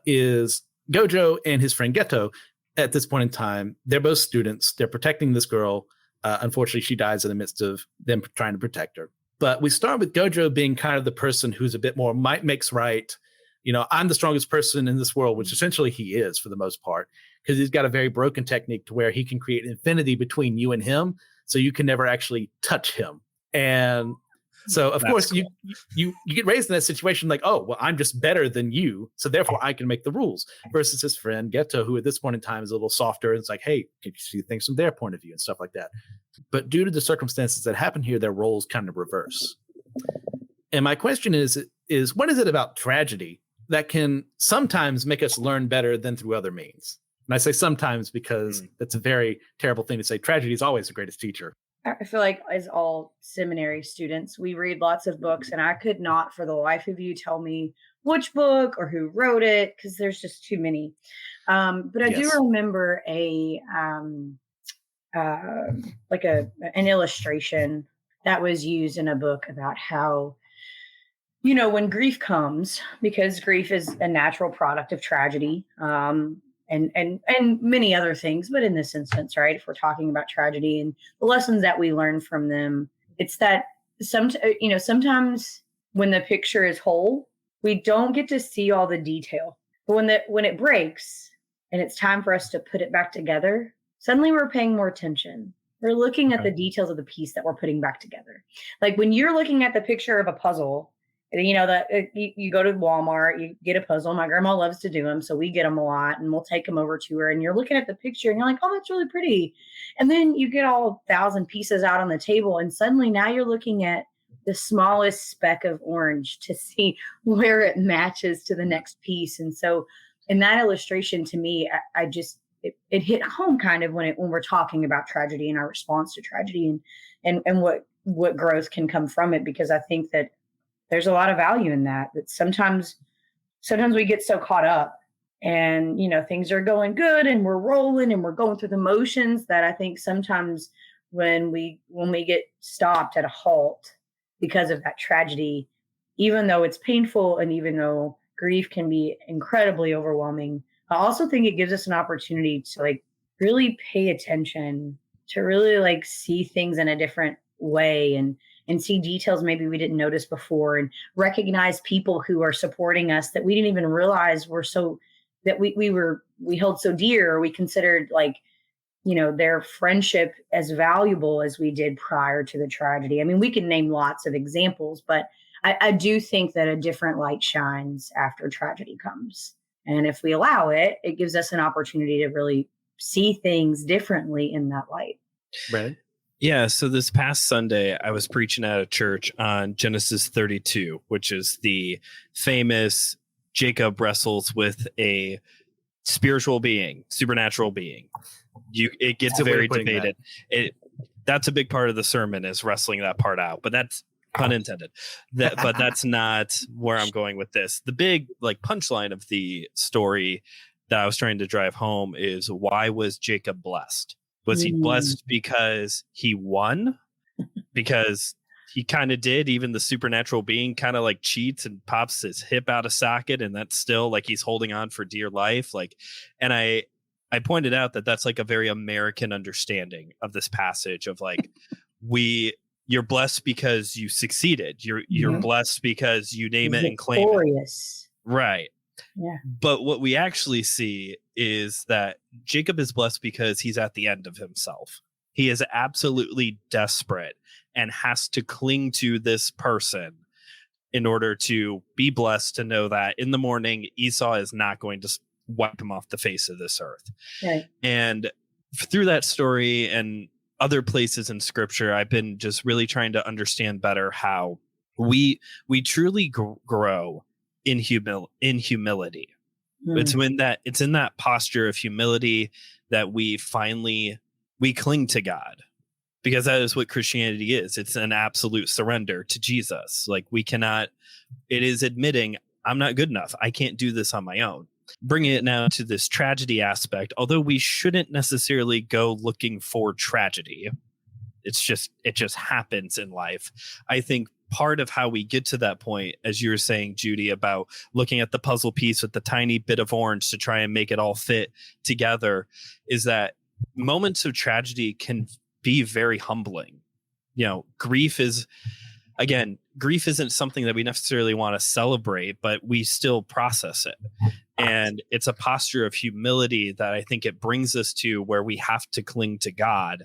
is Gojo and his friend Geto. At this point in time, they're both students. They're protecting this girl. Unfortunately, she dies in the midst of them trying to protect her. But we start with Gojo being kind of the person who's a bit more might makes right. I'm the strongest person in this world, which essentially he is for the most part, because he's got a very broken technique to where he can create infinity between you and him, so you can never actually touch him. And so, of course, cool. you get raised in that situation like, oh, well, I'm just better than you, so therefore I can make the rules. Versus his friend Geto, who at this point in time is a little softer. And it's like, hey, can you see things from their point of view and stuff like that? But due to the circumstances that happen here, their roles kind of reverse. And my question is what is it about tragedy that can sometimes make us learn better than through other means? And I say sometimes because that's a very terrible thing to say. Tragedy is always the greatest teacher. I feel like as all seminary students, we read lots of books, and I could not for the life of you tell me which book or who wrote it, because there's just too many. But I do remember an illustration that was used in a book about how, when grief comes, because grief is a natural product of tragedy, and many other things, but in this instance, right, if we're talking about tragedy and the lessons that we learn from them, it's that sometimes when the picture is whole, we don't get to see all the detail. But when it breaks and it's time for us to put it back together, suddenly we're paying more attention. We're looking at the details of the piece that we're putting back together. Like when you're looking at the picture of a puzzle, you go to Walmart, you get a puzzle. My grandma loves to do them, so we get them a lot, and we'll take them over to her. And you're looking at the picture, and you're like, "Oh, that's really pretty." And then you get all 1,000 pieces out on the table, and suddenly now you're looking at the smallest speck of orange to see where it matches to the next piece. And so, in that illustration, to me, it hit home kind of when we're talking about tragedy and our response to tragedy, and what growth can come from it. Because I think that there's a lot of value in that sometimes we get so caught up and, things are going good and we're rolling and we're going through the motions that I think sometimes when we get stopped at a halt because of that tragedy, even though it's painful and even though grief can be incredibly overwhelming, I also think it gives us an opportunity to really pay attention, to really see things in a different way and see details maybe we didn't notice before, and recognize people who are supporting us that we didn't even realize were that we held so dear, or we considered their friendship as valuable as we did prior to the tragedy. I mean, we can name lots of examples, but I do think that a different light shines after tragedy comes. And if we allow it, it gives us an opportunity to really see things differently in that light. Brandon? Yeah, so this past Sunday, I was preaching at a church on Genesis 32, which is the famous Jacob wrestles with a spiritual being, supernatural being. It gets very debated. That's a big part of the sermon, is wrestling that part out, but that's pun intended. But that's not where I'm going with this. The big punchline of the story that I was trying to drive home is, why was Jacob blessed? Was he blessed because he won? Because he kind of did. Even the supernatural being kind of cheats and pops his hip out of socket, and that's still he's holding on for dear life. And I I pointed out that that's like a very American understanding of this passage of like, you're blessed because you succeeded. You're blessed because you name it and claim it. Right. Yeah. But what we actually see is that Jacob is blessed because he's at the end of himself. He is absolutely desperate and has to cling to this person in order to be blessed, to know that in the morning Esau is not going to wipe him off the face of this earth. Right. And through that story and other places in scripture, I've been just really trying to understand better how we truly grow in humility. It's in that posture of humility that we cling to God, because that is what Christianity is. It's an absolute surrender to Jesus. Like it is admitting I'm not good enough. I can't do this on my own. Bringing it now to this tragedy aspect, although we shouldn't necessarily go looking for tragedy, it just happens in life. I think part of how we get to that point, as you were saying, Judy, about looking at the puzzle piece with the tiny bit of orange to try and make it all fit together, is that moments of tragedy can be very humbling. Grief isn't something that we necessarily want to celebrate, but we still process it. And it's a posture of humility that I think it brings us to, where we have to cling to God.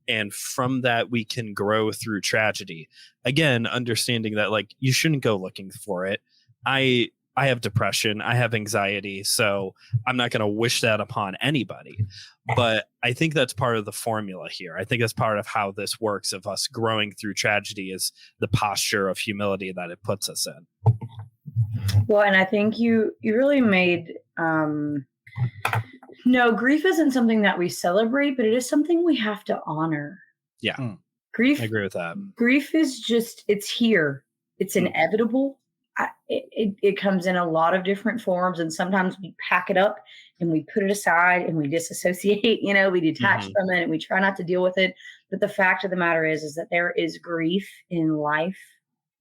And from that, we can grow through tragedy. Again, understanding that like you shouldn't go looking for it. I have depression. I have anxiety. So I'm not going to wish that upon anybody. But I think that's part of the formula here. I think that's part of how this works, of us growing through tragedy, is the posture of humility that it puts us in. Well, and I think you really made, no, grief isn't something that we celebrate, but it is something we have to honor. Yeah. Grief. I agree with that. Grief is it's here. It's inevitable. It comes in a lot of different forms, and sometimes we pack it up and we put it aside and we disassociate, we detach from it and we try not to deal with it. But the fact of the matter is that there is grief in life,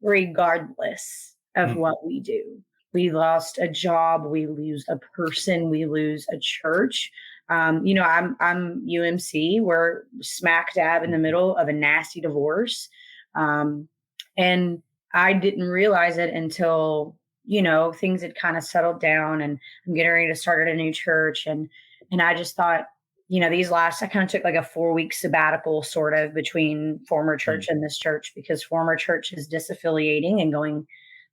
regardless of what we do. We lost a job, we lose a person, we lose a church. I'm UMC. We're smack dab in the middle of a nasty divorce. And I didn't realize it until, things had kind of settled down, and I'm getting ready to start at a new church. And I just thought, I kind of took like a 4-week sabbatical sort of between former church and this church, because former church is disaffiliating and going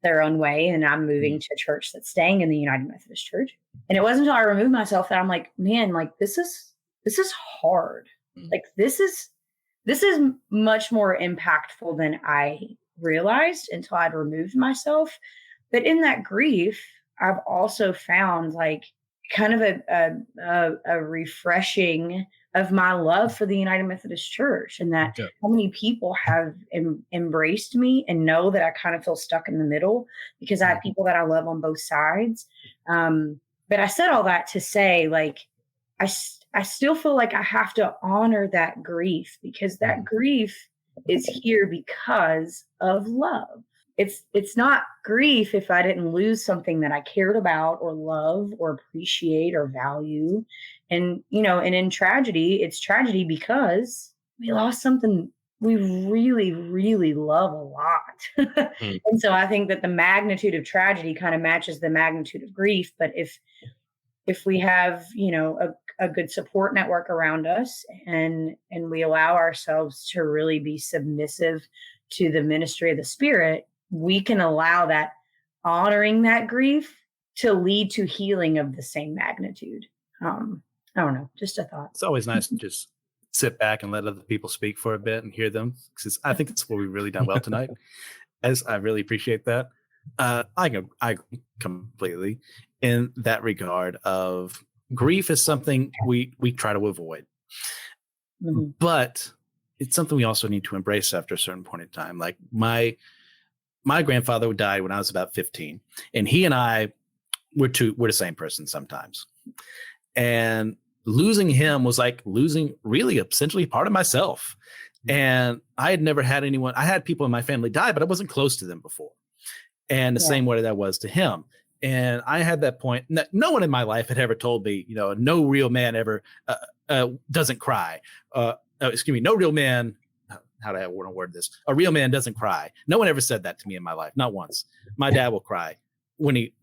their own way. And I'm moving to a church that's staying in the United Methodist Church. And it wasn't until I removed myself that I'm like, man, like this is hard. Like this is much more impactful than I realized until I'd removed myself. But in that grief, I've also found like kind of a refreshing of my love for the United Methodist Church, and that how many people have embraced me and know that I kind of feel stuck in the middle, because I have people that I love on both sides. But I said all that to say, like, I still feel like I have to honor that grief, because that grief is here because of love. It's not grief if I didn't lose something that I cared about or love or appreciate or value. And, and in tragedy, it's tragedy because we lost something we really, really love a lot. And so I think that the magnitude of tragedy kind of matches the magnitude of grief. But if we have, a good support network around us, and we allow ourselves to really be submissive to the ministry of the Spirit, we can allow that, honoring that grief, to lead to healing of the same magnitude. I don't know, just a thought. It's always nice to just sit back and let other people speak for a bit and hear them, because I think that's what we've really done well tonight. As I really appreciate that. I agree completely in that regard of grief is something we try to avoid, but it's something we also need to embrace after a certain point in time. Like my grandfather died when I was about 15, and he and I we're the same person sometimes. And losing him was like losing really essentially part of myself. And I had never had anyone, I had people in my family die, but I wasn't close to them before. And the same way that was to him. And I had that point. No one in my life had ever told me, no real man ever doesn't cry. No real man. How do I want to word this? A real man doesn't cry. No one ever said that to me in my life. Not once. My dad will cry when he,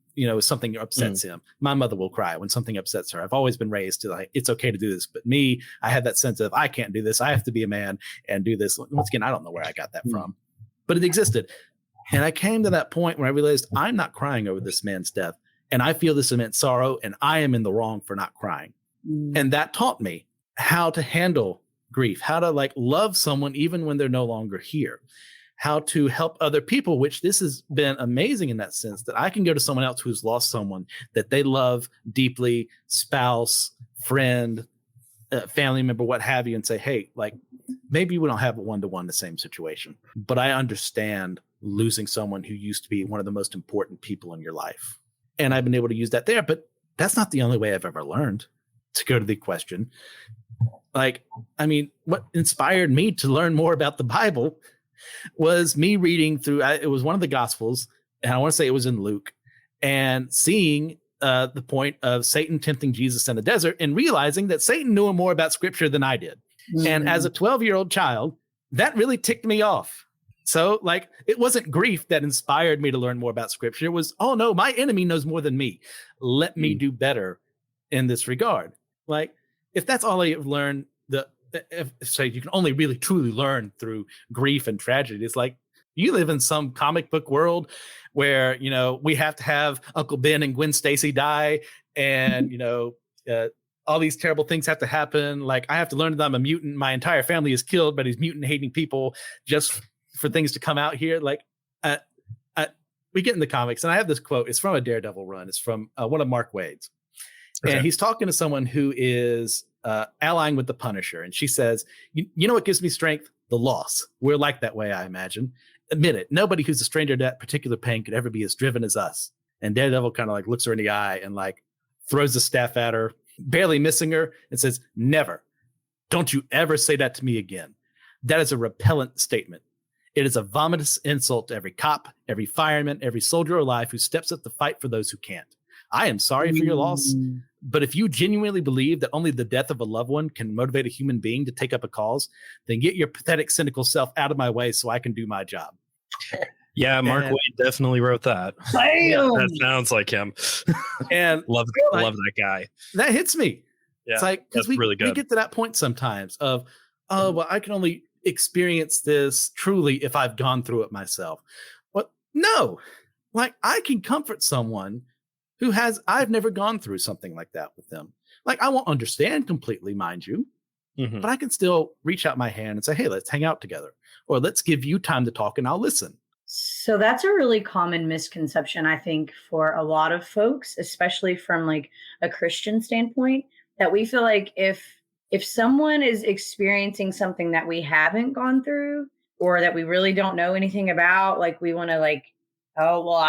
something upsets him. My mother will cry when something upsets her. I've always been raised to like, it's okay to do this. But me, I had that sense of I can't do this. I have to be a man and do this. Once again, I don't know where I got that from, but it existed. And I came to that point where I realized I'm not crying over this man's death. And I feel this immense sorrow and I am in the wrong for not crying. And that taught me how to handle grief, how to like love someone even when they're no longer here, how to help other people, which this has been amazing in that sense that I can go to someone else who's lost someone that they love deeply, spouse, friend, family member, what have you, and say, hey, like maybe we don't have a one-to-one the same situation, but I understand losing someone who used to be one of the most important people in your life. And I've been able to use that there, but that's not the only way I've ever learned. To go to the question, like, I mean, what inspired me to learn more about the Bible was me reading through, it was one of the Gospels, and I want to say it was in Luke, and seeing the point of Satan tempting Jesus in the desert and realizing that Satan knew more about scripture than I did. And as a 12-year-old child, that really ticked me off. So like, it wasn't grief that inspired me to learn more about scripture. It was, oh no, my enemy knows more than me. Let me do better in this regard. Like, if that's all I've learned, so you can only really truly learn through grief and tragedy. It's like you live in some comic book world where, we have to have Uncle Ben and Gwen Stacy die. And, all these terrible things have to happen. Like I have to learn that I'm a mutant. My entire family is killed by these mutant hating people just for things to come out here. Like we get in the comics and I have this quote. It's from a Daredevil run. It's from one of Mark Waid's. Okay. And he's talking to someone who is allying with the Punisher. And she says, you know what gives me strength? The loss. We're like that way, I imagine. Admit it. Nobody who's a stranger to that particular pain could ever be as driven as us. And Daredevil kind of like looks her in the eye and like throws the staff at her, barely missing her, and says, never. Don't you ever say that to me again. That is a repellent statement. It is a vomitous insult to every cop, every fireman, every soldier alive who steps up to fight for those who can't. I am sorry for your loss, but if you genuinely believe that only the death of a loved one can motivate a human being to take up a cause, then get your pathetic, cynical self out of my way so I can do my job. Yeah, Mark Waid definitely wrote that. Bam! That sounds like him. And love that guy. That hits me. Yeah, it's like, because we get to that point sometimes of, oh, well, I can only experience this truly if I've gone through it myself. But no, like I can comfort someone who I've never gone through something like that with them. Like I won't understand completely, mind you, but I can still reach out my hand and say, hey, let's hang out together, or let's give you time to talk and I'll listen. So that's a really common misconception, I think, for a lot of folks, especially from like a Christian standpoint, that we feel like if someone is experiencing something that we haven't gone through or that we really don't know anything about, like we want to like, oh, well,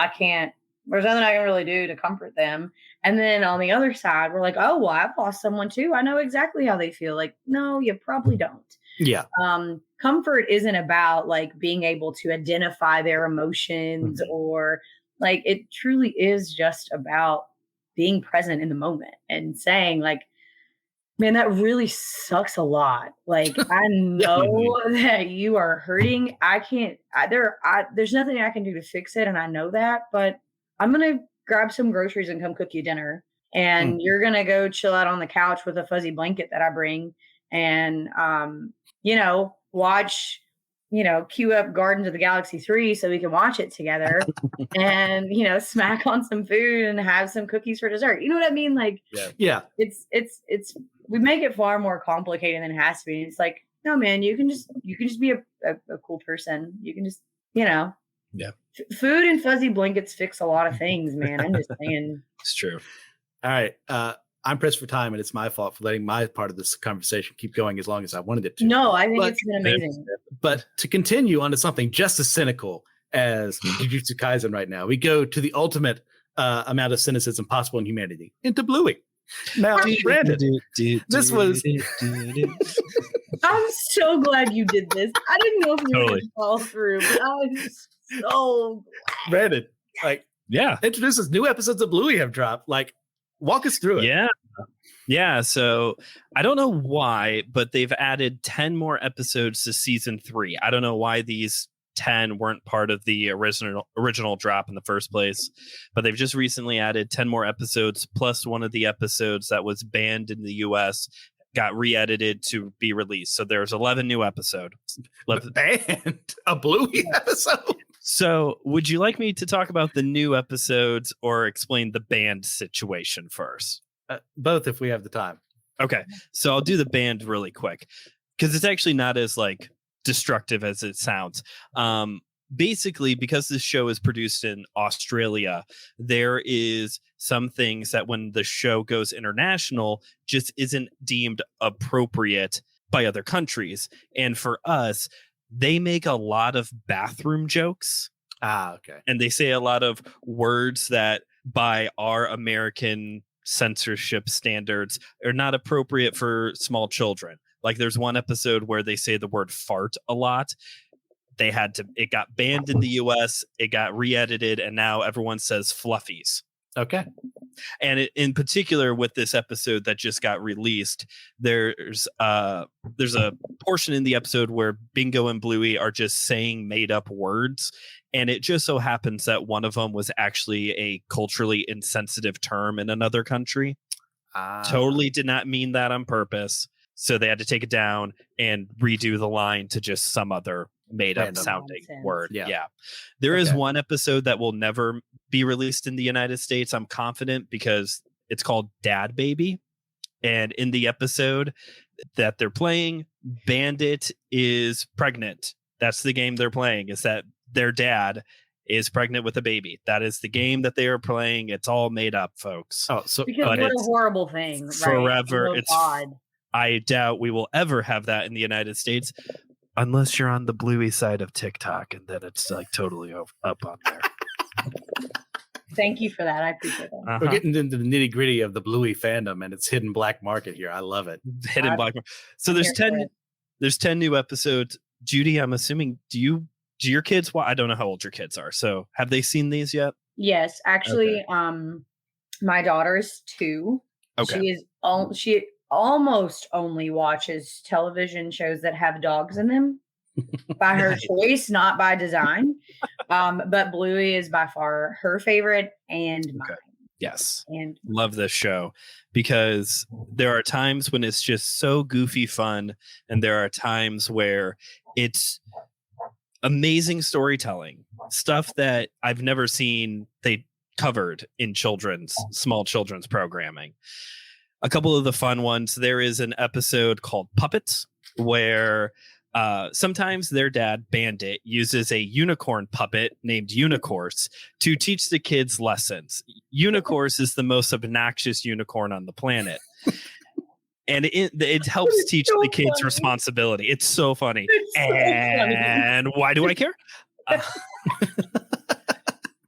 there's nothing I can really do to comfort them. And then on the other side, we're like, oh, well, I've lost someone too. I know exactly how they feel. Like, no, you probably don't. Yeah. Comfort isn't about like being able to identify their emotions or like, it truly is just about being present in the moment and saying like, man, that really sucks a lot. Like, I know that you are hurting. There's nothing I can do to fix it. And I know that, but I'm going to grab some groceries and come cook you dinner. And you're going to go chill out on the couch with a fuzzy blanket that I bring and, watch, queue up Guardians of the Galaxy 3 so we can watch it together and, smack on some food and have some cookies for dessert. You know what I mean? Like, yeah, it's, we make it far more complicated than it has to be. It's like, no, man, you can just be a cool person. You can just, Yeah. Food and fuzzy blankets fix a lot of things, man. I'm just saying. It's true. All right. I'm pressed for time, and it's my fault for letting my part of this conversation keep going as long as I wanted it to. No, I think it's been amazing. But to continue onto something just as cynical as Jujutsu Kaisen right now, we go to the ultimate amount of cynicism possible in humanity, into Bluey. Now, Brandon, this was... I'm so glad you did this. I didn't know if you were going to fall through, but I was so glad. Brandon, like, Yeah. introduces new episodes of Bluey have dropped. Like, walk us through it. Yeah. Yeah. So I don't know why, but they've added 10 more episodes to season 3. I don't know why these 10 weren't part of the original drop in the first place, but they've just recently added 10 more episodes, plus one of the episodes that was banned in the US got re-edited to be released. So there's 11 new episodes. Banned a Bluey episode. So would you like me to talk about the new episodes or explain the banned situation first? Both, if we have the time. Okay, so I'll do the band really quick because it's actually not as like destructive as it sounds. Basically, because this show is produced in Australia, there is some things that when the show goes international just isn't deemed appropriate by other countries. And for us, they make a lot of bathroom jokes. Okay. And they say a lot of words that by our American censorship standards are not appropriate for small children. Like there's one episode where they say the word fart a lot. It got banned in the US, it got re-edited, and now everyone says fluffies. Okay. And in particular with this episode that just got released, there's a portion in the episode where Bingo and Bluey are just saying made up words. And it just so happens that one of them was actually a culturally insensitive term in another country. Totally did not mean that on purpose. So they had to take it down and redo the line to just some other made up sounding word. Yeah. There is one episode that will never be released in the United States. I'm confident because it's called Dad Baby. And in the episode that they're playing, Bandit is pregnant. That's the game they're playing, is that their dad is pregnant with a baby. That is the game that they are playing. It's all made up, folks. Oh, so because what a horrible thing. Forever. Right? It's I doubt we will ever have that in the United States unless you're on the Bluey side of TikTok, and then it's like totally up on there. Thank you for that. I appreciate that. We're getting into the nitty gritty of the Bluey fandom and its hidden black market here. I love it. Hidden black market. So there's 10 new episodes. Judy, I'm assuming, do your kids I don't know how old your kids are. So have they seen these yet? Yes, actually, my daughter is 2. Okay. She almost only watches television shows that have dogs in them by her choice, not by design. But Bluey is by far her favorite and mine. Yes. And love this show because there are times when it's just so goofy fun, and there are times where it's amazing storytelling, stuff that I've never seen they covered in small children's programming. A couple of the fun ones, there is an episode called Puppets where sometimes their dad, Bandit, uses a unicorn puppet named Unicorse to teach the kids lessons. Unicorse is the most obnoxious unicorn on the planet. And it helps teach the kids responsibility. It's so funny. And why do I care?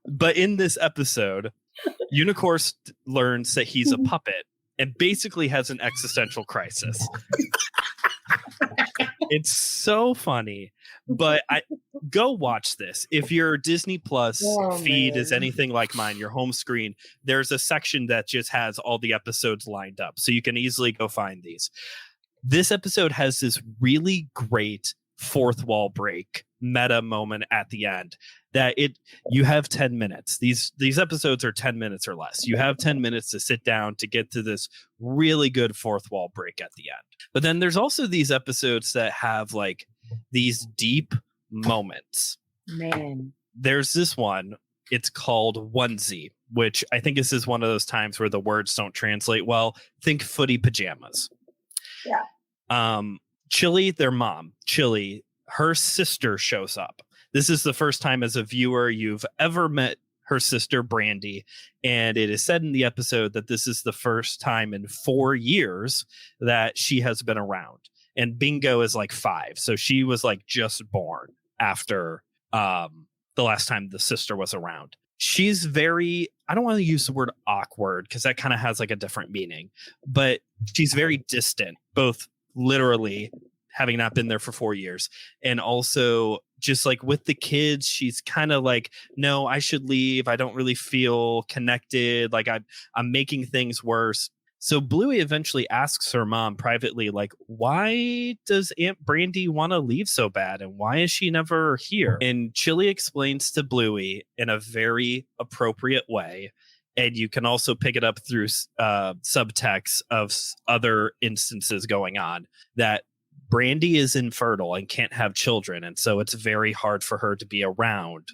But in this episode, Unicorse learns that he's a puppet and basically has an existential crisis. It's so funny, but go watch this. If your Disney Plus feed is anything like mine, your home screen, there's a section that just has all the episodes lined up, so you can easily go find these. This episode has this really great fourth wall break meta moment at the end that you have 10 minutes. These episodes are 10 minutes or less. You have 10 minutes to sit down to get to this really good fourth wall break at the end. But then there's also these episodes that have like these deep moments. Man, there's this one. It's called Onesie, which I think this is one of those times where the words don't translate well. Think footy pajamas. Yeah. Chili, their mom, Chili, her sister shows up. This is the first time as a viewer you've ever met her sister, Brandy. And it is said in the episode that this is the first time in 4 years that she has been around. And Bingo is like 5. So she was like just born after the last time the sister was around. She's very, I don't want to use the word awkward because that kind of has like a different meaning, but she's very distant, both literally having not been there for 4 years and also just like with the kids, she's kind of like, no, I should leave. I don't really feel connected. Like I'm making things worse. So Bluey eventually asks her mom privately, like, why does Aunt Brandy want to leave so bad? And why is she never here? And Chili explains to Bluey in a very appropriate way. And you can also pick it up through subtext of other instances going on, that Brandy is infertile and can't have children. And so it's very hard for her to be around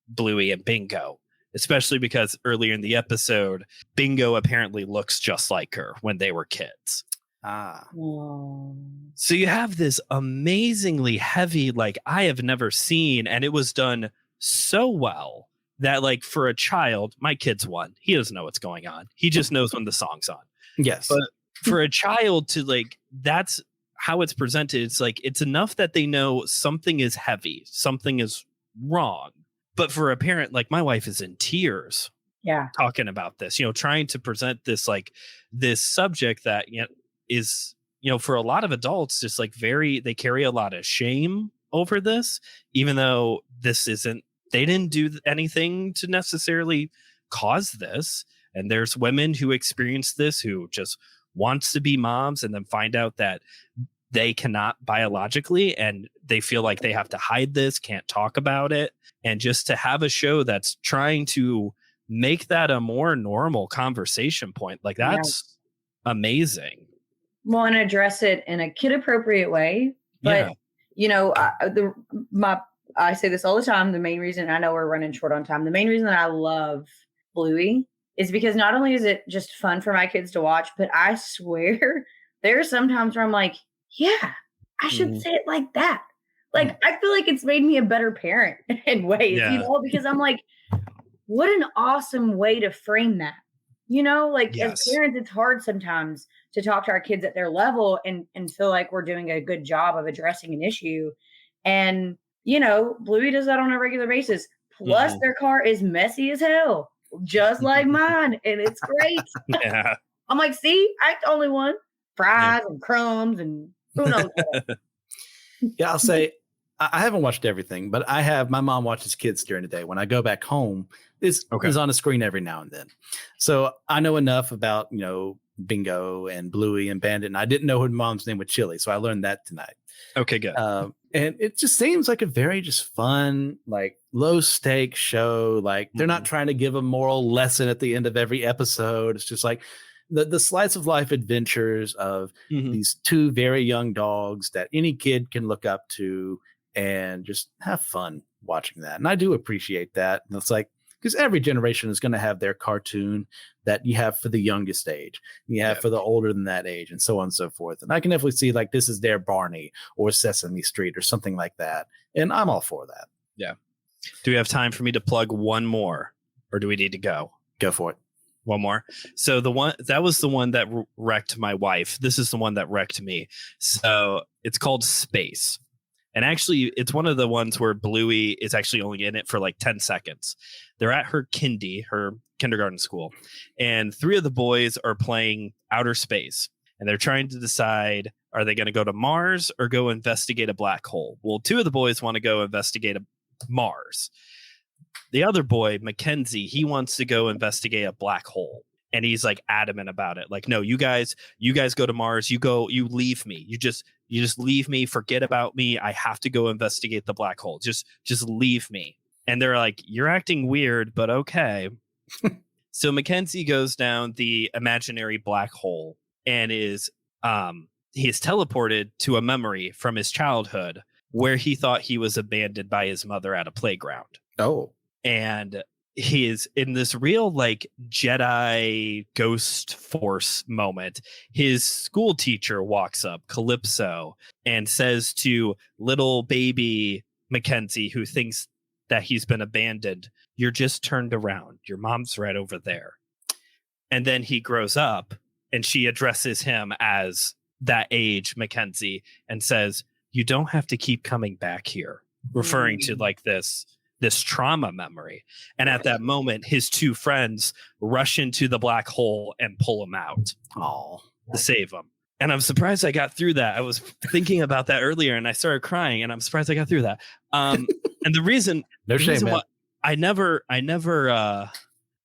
Bluey and Bingo, especially because earlier in the episode, Bingo apparently looks just like her when they were kids. So you have this amazingly heavy, like, I have never seen, and it was done so well that, like, for a child, my kid's one, he doesn't know what's going on. He just knows when the song's on. Yes. But for a child to, like, that's how it's presented. It's like, it's enough that they know something is heavy, something is wrong. But for a parent, like my wife is in tears. Yeah. Talking about this, trying to present this, like, this subject that, is, for a lot of adults, just like they carry a lot of shame over this, even though they didn't do anything to necessarily cause this. And there's women who experience this, who just wants to be moms and then find out that they cannot biologically, and they feel like they have to hide this, can't talk about it. And just to have a show that's trying to make that a more normal conversation point, like, that's amazing. Well, and address it in a kid appropriate way. But, I say this all the time. The main reason, I know we're running short on time, the main reason that I love Bluey is because not only is it just fun for my kids to watch, but I swear there are some times where I'm like, yeah, I should say it like that. Like, I feel like it's made me a better parent in ways, because I'm like, what an awesome way to frame that. As parents, it's hard sometimes to talk to our kids at their level and feel like we're doing a good job of addressing an issue. And, Bluey does that on a regular basis. Plus, their car is messy as hell, just like mine. And it's great. Yeah. I'm like, see, I ain't the only one. Fries and crumbs and who knows what. Yeah, I'll say I haven't watched everything, but my mom watches kids during the day. When I go back home, this is on a screen every now and then. So I know enough about, Bingo and Bluey and Bandit. And I didn't know her mom's name was Chili. So I learned that tonight. Okay, good. And it just seems like a very just fun, like, low stakes show. Like, they're not trying to give a moral lesson at the end of every episode. It's just like the slice of life adventures of these two very young dogs that any kid can look up to and just have fun watching that. And I do appreciate that. And it's like, because every generation is going to have their cartoon that you have for the youngest age, and you have for the older than that age, and so on and so forth. And I can definitely see, like, this is their Barney or Sesame Street or something like that. And I'm all for that. Yeah. Do we have time for me to plug one more, or do we need to go? Go for it. One more. So that was the one that wrecked my wife. This is the one that wrecked me. So it's called Space. And actually, it's one of the ones where Bluey is actually only in it for like 10 seconds. They're at her kindergarten school, and 3 of the boys are playing outer space. And they're trying to decide, are they going to go to Mars or go investigate a black hole? Well, 2 of the boys want to go investigate Mars. The other boy, Mackenzie, he wants to go investigate a black hole. And he's like adamant about it. Like, no, you guys go to Mars. You leave me. You just leave me. Forget about me. I have to go investigate the black hole. Just leave me. And they're like, you're acting weird, but okay. So Mackenzie goes down the imaginary black hole and he is teleported to a memory from his childhood where he thought he was abandoned by his mother at a playground. Oh. And he is in this real, like, Jedi ghost force moment. His school teacher walks up, Calypso, and says to little baby Mackenzie, who thinks that he's been abandoned, you're just turned around. Your mom's right over there. And then he grows up and she addresses him as that age, Mackenzie, and says, you don't have to keep coming back here, referring to, like, this trauma memory. And at that moment, his 2 friends rush into the black hole and pull him out to save him. And I'm surprised I got through that. I was thinking about that earlier and I started crying, and I'm surprised I got through that. And the reason, man.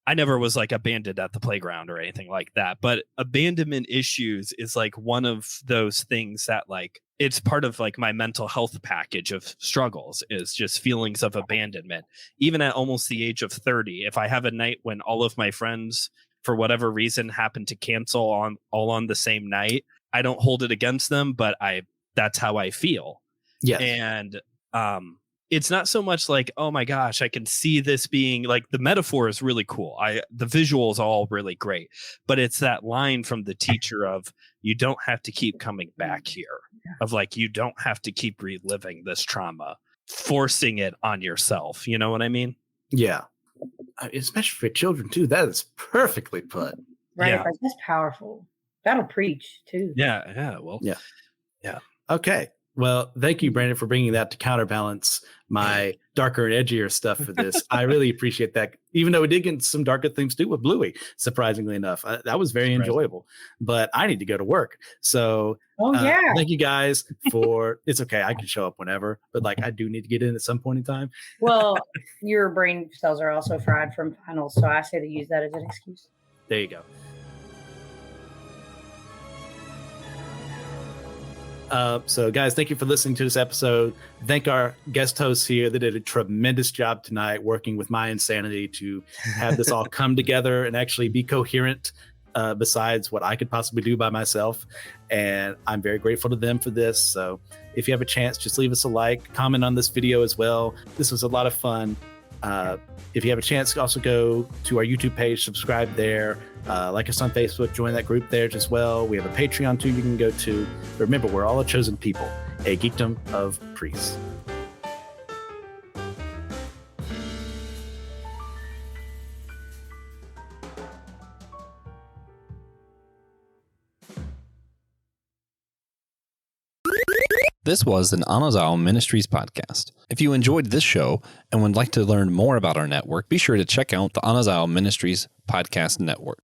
I never was like abandoned at the playground or anything like that. But abandonment issues is like one of those things that like it's part of like my mental health package of struggles, is just feelings of abandonment. Even at almost the age of 30, if I have a night when all of my friends, for whatever reason, happen to cancel all on the same night, I don't hold it against them, but that's how I feel. Yes. And it's not so much like, oh my gosh, I can see this being like, the metaphor is really cool. The visuals are all really great, but it's that line from the teacher of, you don't have to keep coming back here, of like, you don't have to keep reliving this trauma, forcing it on yourself. You know what I mean? Yeah. Especially for children too. That is perfectly put. Right. Yeah. Like, that's powerful. That'll preach too. Yeah. Well, yeah. Okay. Well, thank you, Brandon, for bringing that to counterbalance my darker and edgier stuff for this. I really appreciate that. Even though we did get some darker themes too with Bluey, surprisingly enough, that was very enjoyable. But I need to go to work, so thank you guys for. It's okay, I can show up whenever, but like I do need to get in at some point in time. Well, your brain cells are also fried from finals, so I say to use that as an excuse. There you go. So guys, thank you for listening to this episode. Thank our guest hosts here. They did a tremendous job tonight working with my insanity to have this all come together and actually be coherent, besides what I could possibly do by myself. And I'm very grateful to them for this. So if you have a chance, just leave us a like, comment on this video as well. This was a lot of fun. If you have a chance, also go to our YouTube page, subscribe there, like us on Facebook, join that group there as well. We have a Patreon too you can go to. Remember, we're all a chosen people, a geekdom of priests. This was an Anazao Ministries podcast. If you enjoyed this show and would like to learn more about our network, be sure to check out the Anazao Ministries Podcast Network.